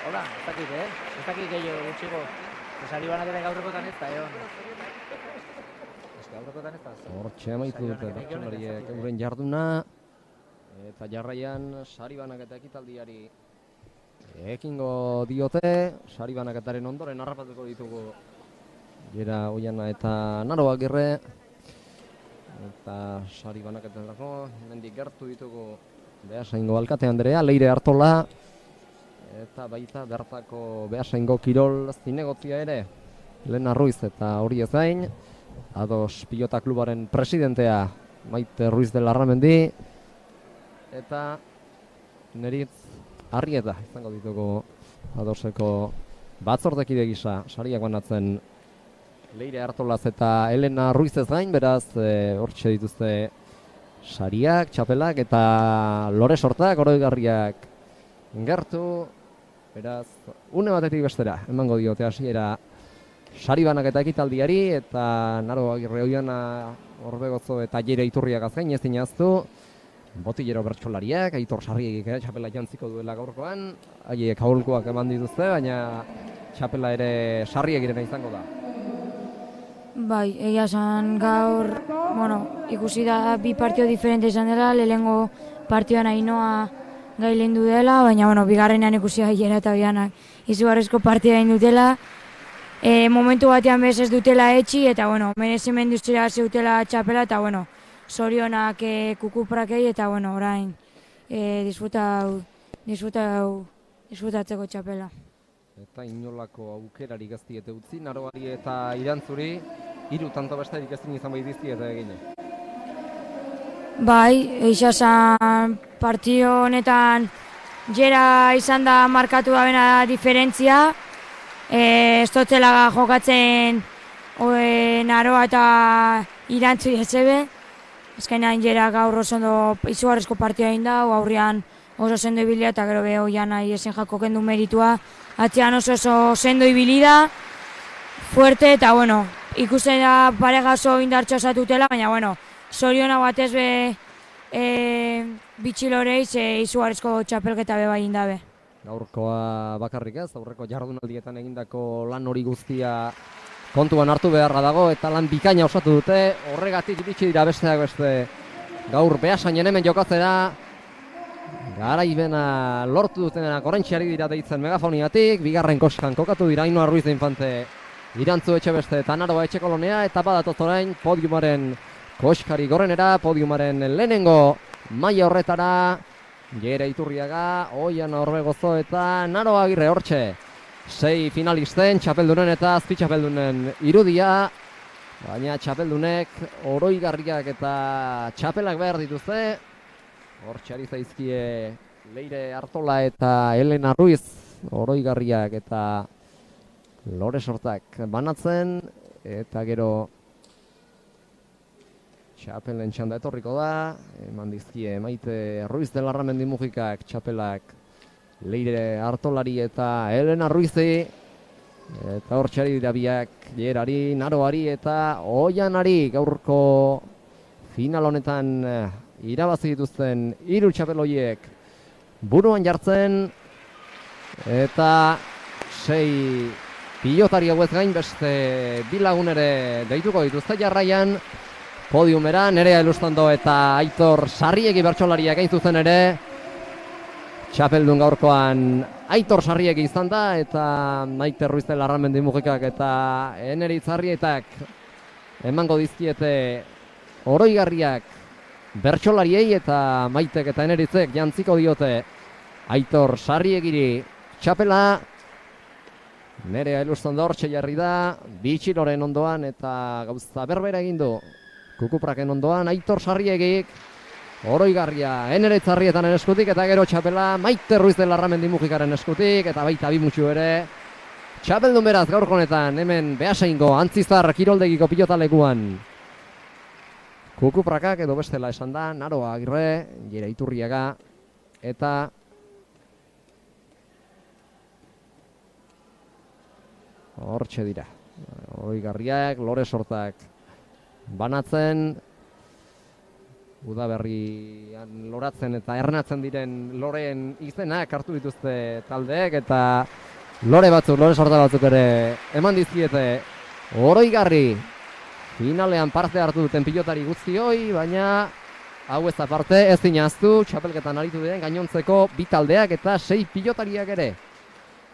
Hola, ez dakit, ez dakit gehiago gutxiko. Sari banaketa gaurrekotan ez da, gaurrekotan ez da. Hortxe amaitu dute pertsonariek euren jarduna, eta jarraian sari banaketa ekitaldiari ekingo diote, sari banaketaren ondoren harrapatuko ditugu Jera Oiana eta Naro Agirre, eta sari banaketarako hemendik gertu ditugu Beasaingo alkate Andrea, Leire Artola, eta baita bertako Beasaingo kirol zinegotzia ere, Elena Ruiz eta hori ez gain, Ados Pilota Klubaren presidentea Maite Ruiz de Larramendi, eta Neritz Arrieta izango ditugu Adoseko batzordekide gisa sariak banatzen Leire Artolaz eta Elena Ruiz ez gain, beraz hortxe dituzte sariak, txapelak eta lore sortak, oroigarriak gertu, beraz une batetik bestera emango diote hasiera sari banaketa ekitaldiari, eta Naro Agirre, Oiana Orbegozo eta Jere Iturriak azgain ez dinaztu, botillero bertsolariak, Aitor Sarriegik txapela jantziko duela gaurkoan, haiek aholkuak eman dituzte, baina txapela ere Sarriegirena izango da. Bai, egia esan gaur, ikusi da bi partio diferente izan dela, lehenengo partioan Ainoa gai lehen du dela, baina, bigarrenean ikusi Jera eta Oianak izugarrizko partida egin dutela. Momentu batean bez ez dutela etxi, eta, merezimendu zeutela txapela, eta, zorionak kukuprakei, eta, orain, disfrutatzeko txapela. Eta inolako aukerari gaztiete utzi, Naroari eta Irantzuri, 3 tanto besterik ez izan bai diztiete egine. Bai, esan partio honetan Jera izan da markatu da bena diferentzia, ez dutela jokatzen Naroa eta Irantzuri ezebe, azkenean Jera gaur oso ondo izugarrizko partioa egin da, aurrean oso sendo ibilia, eta gero be Oiana esen jako kendu meritua, atzean oso sendo ibilida, fuerte, eta ikusten da parega oso indartxo osatutela, baina zoriona batez be bitxiloreiz izugarrizko txapelketa be bai indabe. Gaurkoa bakarrik ez, aurreko jardunaldietan egindako lan hori guztia kontuan hartu beharra dago eta lan bikaina osatu dute, horregatik iritsi dira besteak beste gaur Beasainen hemen jokatzera. Garaibena lortu dutenak orentxeari dira deitzen megafoniatik, bigarren koskan kokatu dira Ainhoa Ruiz de Infante, Irantzu Etxebeste eta Naroa Etxekolonea, eta badatoz orain podiumaren koskari gorenera, podiumaren lehenengo maila horretara, Jere Iturriaga, Oian Orbegozo eta Naroa Agirre hortxe. 6 finalisten, txapeldunen eta azpitxapeldunen irudia, baina txapeldunek oroigarriak eta txapelak behar dituzte. Hortxe ari zaizkie Leire Artola eta Elena Ruiz, oroigarriak eta lore sortak banatzen, eta gero txapelen txanda etorriko da, eman dizkie Maite Ruiz de Larramendi Mujikak txapelak Leire Artolari eta Elena Ruizi, eta hortxe ari dira biak Jerari, Naroari eta Oianari gaurko final honetan irabazi dituzten 3 txapeloiek buruan jartzen, eta 6 pilotari hauez gain beste 2 lagun ere deituko dituzte jarraian podiumera. Nerea Elustando eta Aitor Sarriegi bertsolariak hain zuzen ere. Txapeldun gaurkoan Aitor Sarriegi izan da, eta Maite Ruiz de Larramendi Mujikak eta Eneritz Arrietak emango dizkiete oroigarriak bertsolariei, eta Maitek eta Eneritzek jantziko diote Aitor Sarriegiri txapela. Nerea Elustando hortxe jarri da, Bitxiloren ondoan, eta gauza berbera egin du Kukupraken ondoan Aitor Sarriegik oroigarria Eneritz Arrietan eskutik, eta gero txapela Maite Ruiz de Larramendi Mujikaren eskutik, eta baita Bimutxu ere. Txapeldun beraz gaurko honetan hemen Beasaingo Antzizar kiroldegiko pilotalekuan Kukuprakak edo bestela esan da, Naroa Agirre, Jere Iturriaga eta hortxe dira oroigarriak, lore sortak banatzen, udaberrian loratzen eta ernatzen diren loreen izenak hartu dituzte taldeek, eta lore sorta batzuk ere eman dizkiete oroigarri finalean parte hartu duten pilotari guztioi, baina hau ez aparte ez dinaztu txapelketan aritu diren gainontzeko 2 taldeak eta 6 pilotariak ere.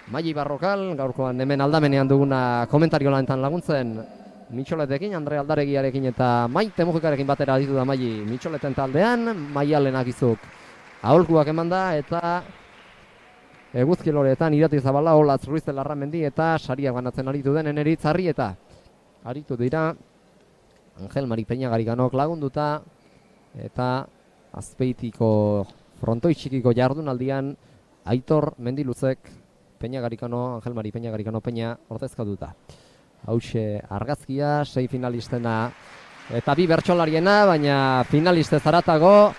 Maili Barrokal, gaurkoan hemen aldamenean duguna komentario lanetan laguntzen Mitxoletekin, Andre Aldaregiarekin eta Maite Mujikarekin batera aditu da Maili Mitxoleten taldean. Maialenak izuk aholkuak eman da, eta eguzki loreetan Irati Zabala, Olatz Ruiz de Larramendi eta sariak banatzen aritu den Eneritz Arrieta aritu dira. Angel Mari Peñagarikanok lagunduta, eta Azpeitiko frontoi txikiko jardunaldian Aitor Mendiluzek Peñagarikano, Angel Mari Peñagarikano Peña ordezkatuta. Hauxe argazkia, 6 finalistena eta 2 bertsolariena, baina finalistez haratago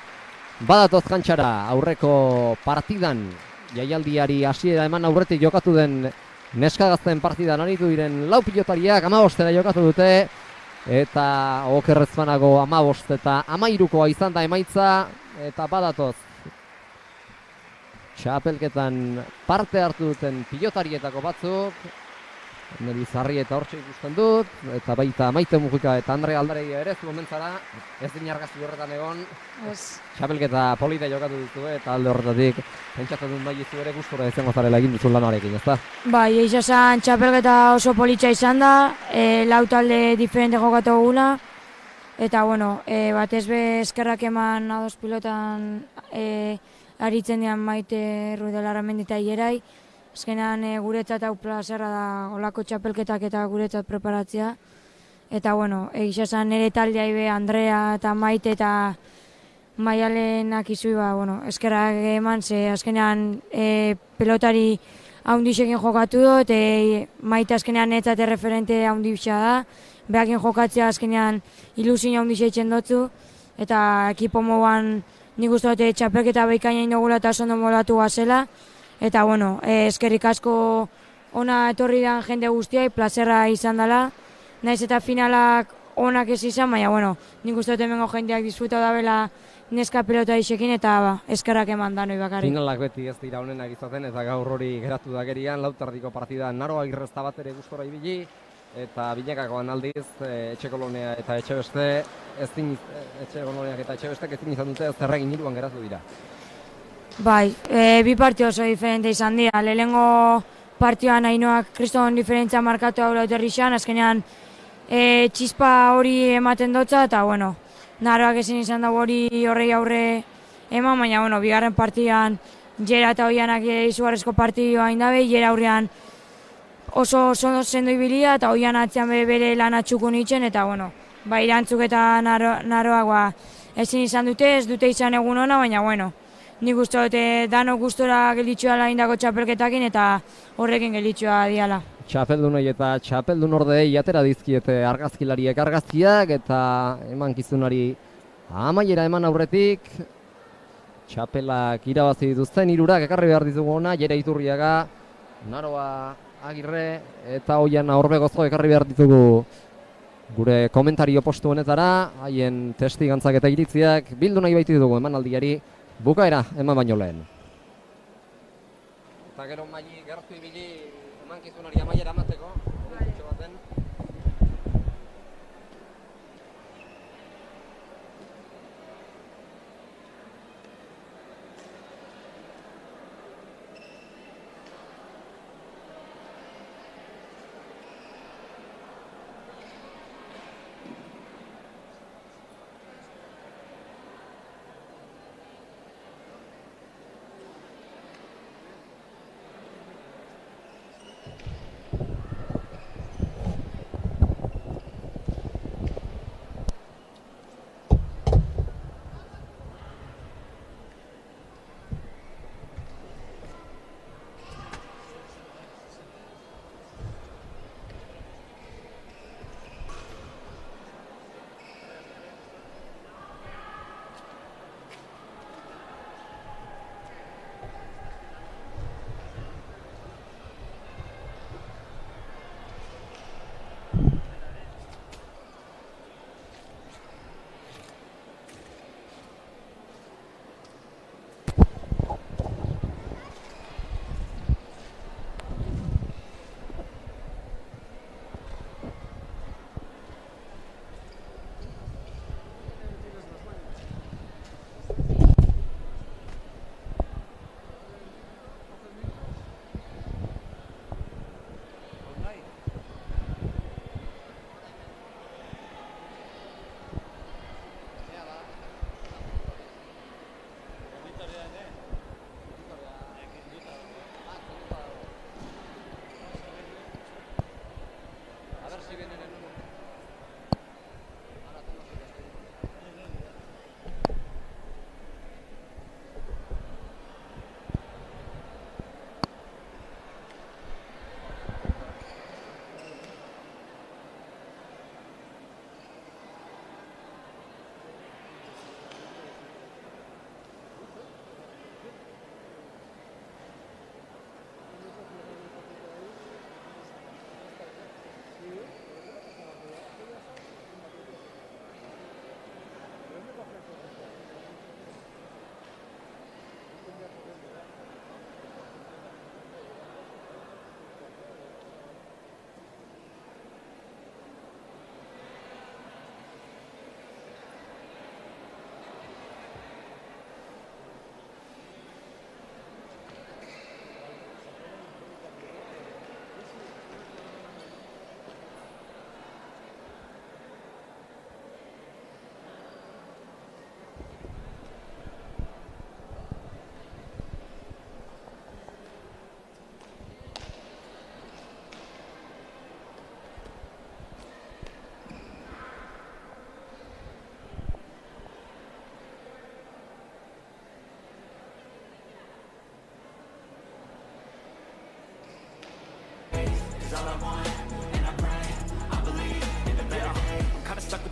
badatoz kantxara aurreko partidan jaialdiari hasiera eman aurretik jokatu den neskagazten partidan aritu diren 4 pilotariak 15 jokatu dute, eta okerrez banago 15 eta 13koa izan da emaitza, eta badatoz txapelketan parte hartu duten pilotarietako batzuk. Eneritz Arrieta hortxe ikusten dut, eta baita Maite Mujika eta Andre Aldaregia ere, momentzara ez din argazki horretan egon. Txapelketa polita jokatu ditu, eta alde horretatik pentsatzen dut Maizu ere gustora izango zarela egin duzun lanarekin, ezta? Bai, eixa zan txapelketa oso politxa izan da, 4 talde diferente jokatu gula, eta bueno, batez be eskerrak eman ados pilotan aritzen dian Maite Ruiz de Larramendi eta Jerai. Azkenean guretzat hau plazerra da olako txapelketak eta guretzat preparatzea. Eta bueno, egiz esan nire taldea ibe Andrea eta Maite eta Maialenak izui, bueno, eskerrak eman, ze azkenean pelotari haundixekin jokatu dut, Maite azkenean netzat referente haundixea da, behakin jokatzea azkenean ilusio haundixe etxen dutzu, eta ekipo moguan nik uste dute txapelketa behikaina indogula eta oso molatu gazela. Eta bueno, eskerrik asko ona etorri dan jende guztiai, plazerra izan dela. Naiz eta finalak onak ez izan, baina bueno, nik uste dut hemengo jendeak disfruta da bela neska pelota isekin, eta eskerrak eman danoi bakarrik. Finalak beti ez dira honenak izaten, eta gaur hori geratu da gerian, 4 tardiko partida Naroa Agirre ez da bat ere gustora ibili. eta bilakakoan aldiz, Etxekolonia eta Etxebeste, Etxekoloneak eta Etxebestek ezin izan dute zerregin 3 geratu dira. Bai, bi partio oso diferente izan dira. Lehenengo partioan Ainoak kriston diferentzia markatu hau Lauterrixan, azkenean txispa hori ematen dotza, eta bueno, Naroak ezin izan dago hori horrei aurre eman, baina bueno, bigarren partian Jera eta Oianak izugarrizko partioa indabe, Jera aurrean oso sendo ibilia, eta Oian atzean bere lan atxukun itzen, eta bueno, bai Irantzuk eta Naroak ezin izan dute, ez dute izan egun ona, baina bueno, nik uste dute danok gustora gelitxua la indako txapelketakin eta horrekin gelitxua diala. Txapeldunoi eta txapeldun ordei atera dizkiete argazkilariek argazkiak eta emankizunari amaiera eman aurretik txapelak irabazi dituzten 3 ekarri behar ditugu ona, Jera Iturriaga, Naroa Agirre eta Oiana Orbegozo ekarri behar ditugu gure komentario postu honetara, haien testigantzak eta iritziak bildu nahi baitu ditugu emanaldiari bukaera eman baino lehen. Eta gero Maili gertu ibili emankizunari amaiera emateko, momentutxo baten.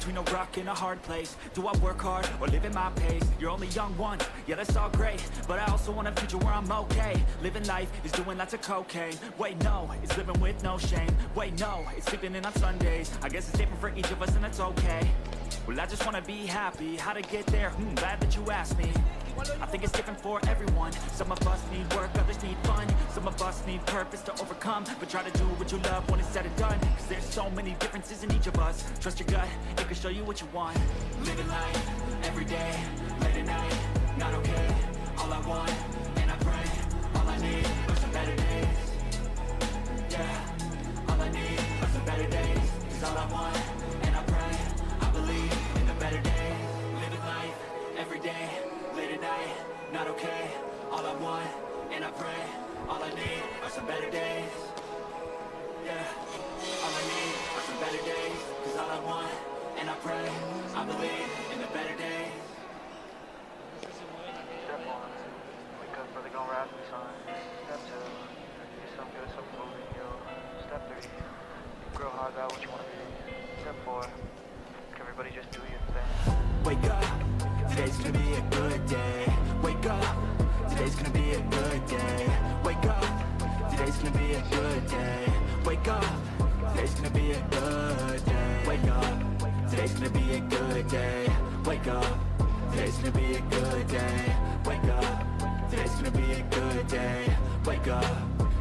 between a rock and a hard place. Do I work hard or live at my pace? You're only young one, yeah, that's all great, but I also want a future where I'm okay. Living life is doing lots of cocaine. Wait, no, it's living with no shame. Wait, no, it's sleeping in on Sundays. I guess it's different for each of us and that's okay. Well, I just wanna be happy. How to get there? Glad that you asked me. I think it's different for everyone. Some of us need work, others need fun. Some of us need purpose to overcome. But try to do what you love when it's said and done. Cause there's so many differences in each of us. Trust your gut, it can show you what you want. Living life, every day, late at night, not okay. All I want, and I pray, all I need are some better days. Yeah, all I need are some better days. Cause all I want, and I pray, I believe in the better days. Living life, every day, late at night, not okay. All I want, and I pray, all I need are some better days. Yeah, all I need are some better days. Cause all I want, and I pray, I believe in the better days. Step 1, wake up, brother, gonna rise with the sun. Step 2, get some good, some food in you. Step 3, grow hard about what you wanna be. Step 4, everybody just do your thing. Wake up, today's gonna be a good day. Wake up, today's gonna be a good day. Wake up, today's gonna be a good day. Wake up, today's gonna be a good day. Wake up, today's gonna be a good day. Wake up, today's gonna be a good day. Wake up, today's gonna be a good day. Wake up,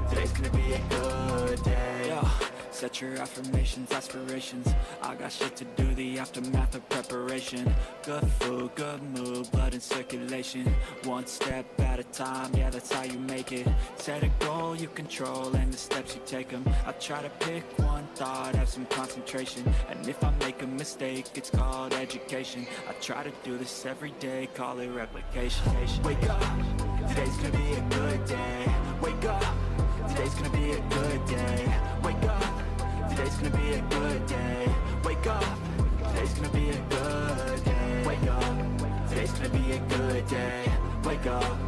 today's gonna be a good day. Yo. Set your affirmations, aspirations. I got shit to do, the aftermath of preparation. Good food, good mood, blood in circulation. One step at a time, yeah, that's how you make it. Set a goal you control and the steps you take them. I try to pick one thought, have some concentration. And if I make a mistake, it's called education. I try to do this every day, call it replication. Wake up, today's gonna be a good day. Wake up, today's gonna be a good day. Wake up, today's gonna be a good day. Wake up, today's gonna be a good day. Wake up, today's gonna be a good day. Wake up,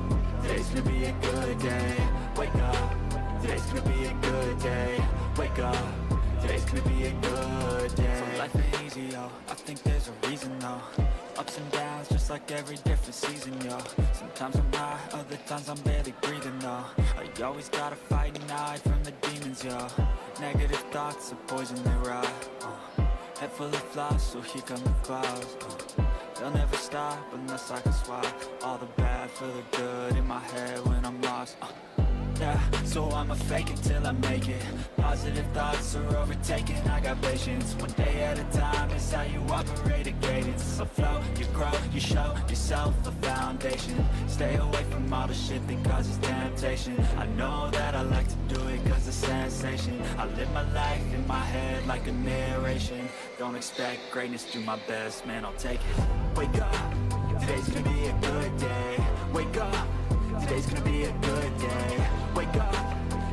today's gonna be a good day. Wake up, today's gonna be a good day. Wake up, today's gonna be a good day. So life ain't easy, yo. I think there's a reason, though. Ups and downs, just like every different season, yo. Sometimes I'm high, other times I'm barely breathing, though. I always gotta fight and hide from the demons, yo. Negative thoughts are poison, they rot. Head full of flies, so here come the clouds. They'll never stop unless I can swap all the bad for the good in my head when I'm lost. Yeah, so I'ma fake it till I make it. Positive thoughts are overtaken, I got patience. One day at a time is how you operate a cadence. Afloat, you grow, you show yourself a foundation. Stay away from all the shit that causes temptation. I know that I like to do it cause it's sensation. I live my life in my head like a narration. Don't expect greatness, do my best, man, I'll take it. Wake up, today's gonna be a good day. Wake up, today's gonna be a good day. Wake up,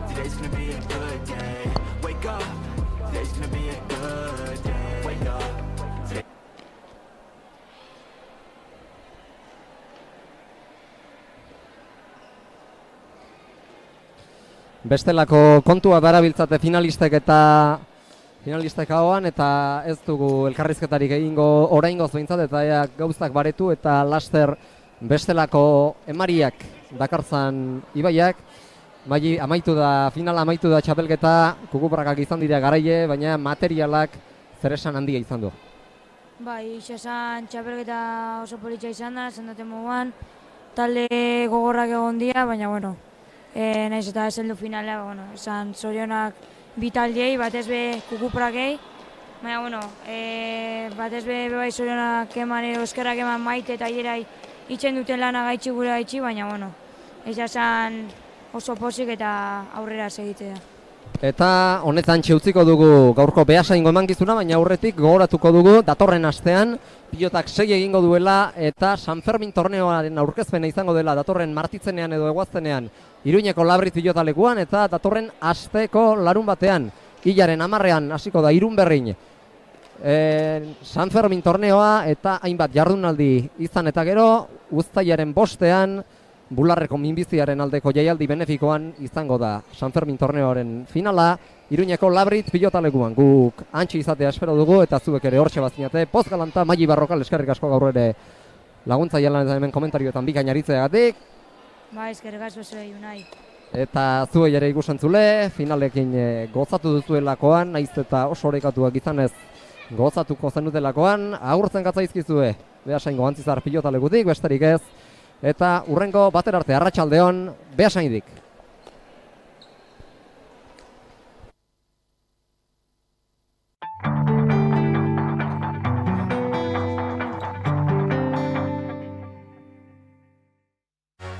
today's gonna be a good day. Wake up, today's gonna be a good day. Wake up. Bestelako kontua darabiltzate finalistek hauan eta ez dugu elkarrizketarik egingo oraingoz behintzat eta gauzak baretu eta laster bestelako emariak dakartzan ibaiak. Finala amaitu da txapelketa, kukuprakak izan dira garaile, baina materialak zeresan handia izan du. Bai, izan txapelketa oso politxa izan da, zendaten moguan, talde gogorrak egon dira, baina, bueno, nahiz eta ez heldu finala, bueno, esan zorionak bi taldiei, batez be kukuprakei, baina, bueno, batez be bai zorionak eman edo eskerrak eman Maite eta Ierai itxen duten lana gaitxi gure gaitxi, baina, bueno, ez esan oso pozik eta aurrera segitzea. Eta honetan utziko dugu gaurko behasaingo emankizuna, baina aurretik gogoratuko dugu datorren astean pilotak segi egingo duela eta San Fermin torneoaren aurkezpena izango dela datorren martitzenean edo eguaztenean Iruñeko Labritz pilotalekuan eta datorren asteko larun batean hilaren 10ean hasiko da Irunberrin San Fermin torneoa eta hainbat jardunaldi izan eta gero uztailaren 5ean Bularreko minbiziaren aldeko jaialdi benefikoan izango da San Fermin torneoaren finala Iruñeko Labritz pilotalekuan. Guk antxe izatea espero dugu eta zuek ere hortxe bazinate. Poz galanta, Maili Barrokal, eskerrik asko gaur ere laguntza jalan eta hemen komentarioetan bikain aritzeagatik. Ba, eskerrik asko zuei unai. Eta zuei ere ikusentzule, finalekin gozatu duzuelakoan, naiz eta oso orekatuak izanez gozatuko zenutelakoan, agurtzen gatzaizkizue, Beasaingo Antzizar pilotalekutik, besterik ez, eta urrengo bater arte arratsaldeon Beasaindik.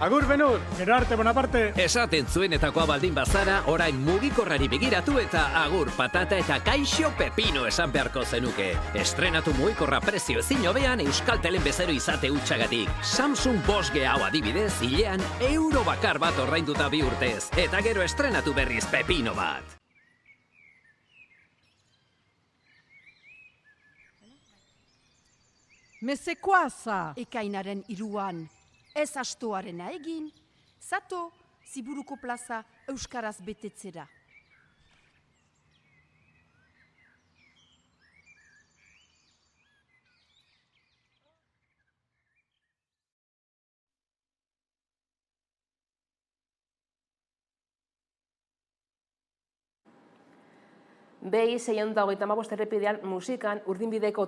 Agur Benur, gero arte Bonaparte. Esaten zuenetakoa baldin bazara, orain mugikorrari begiratu eta agur patata eta kaixo pepino esan beharko zenuke. Estrenatu mugikorra prezio ezin hobean Euskaltelen bezero izate hutsagatik. Samsung 5G hau adibidez, hilean euro bakar bat ordainduta 2 urtez. Eta gero estrenatu berriz pepino bat. Mesekoaza! Ekainaren 3an. Ez astoarena egin, zato Ziburuko plaza euskaraz betetzera. Behi 625 errepidean musikan urdinbideko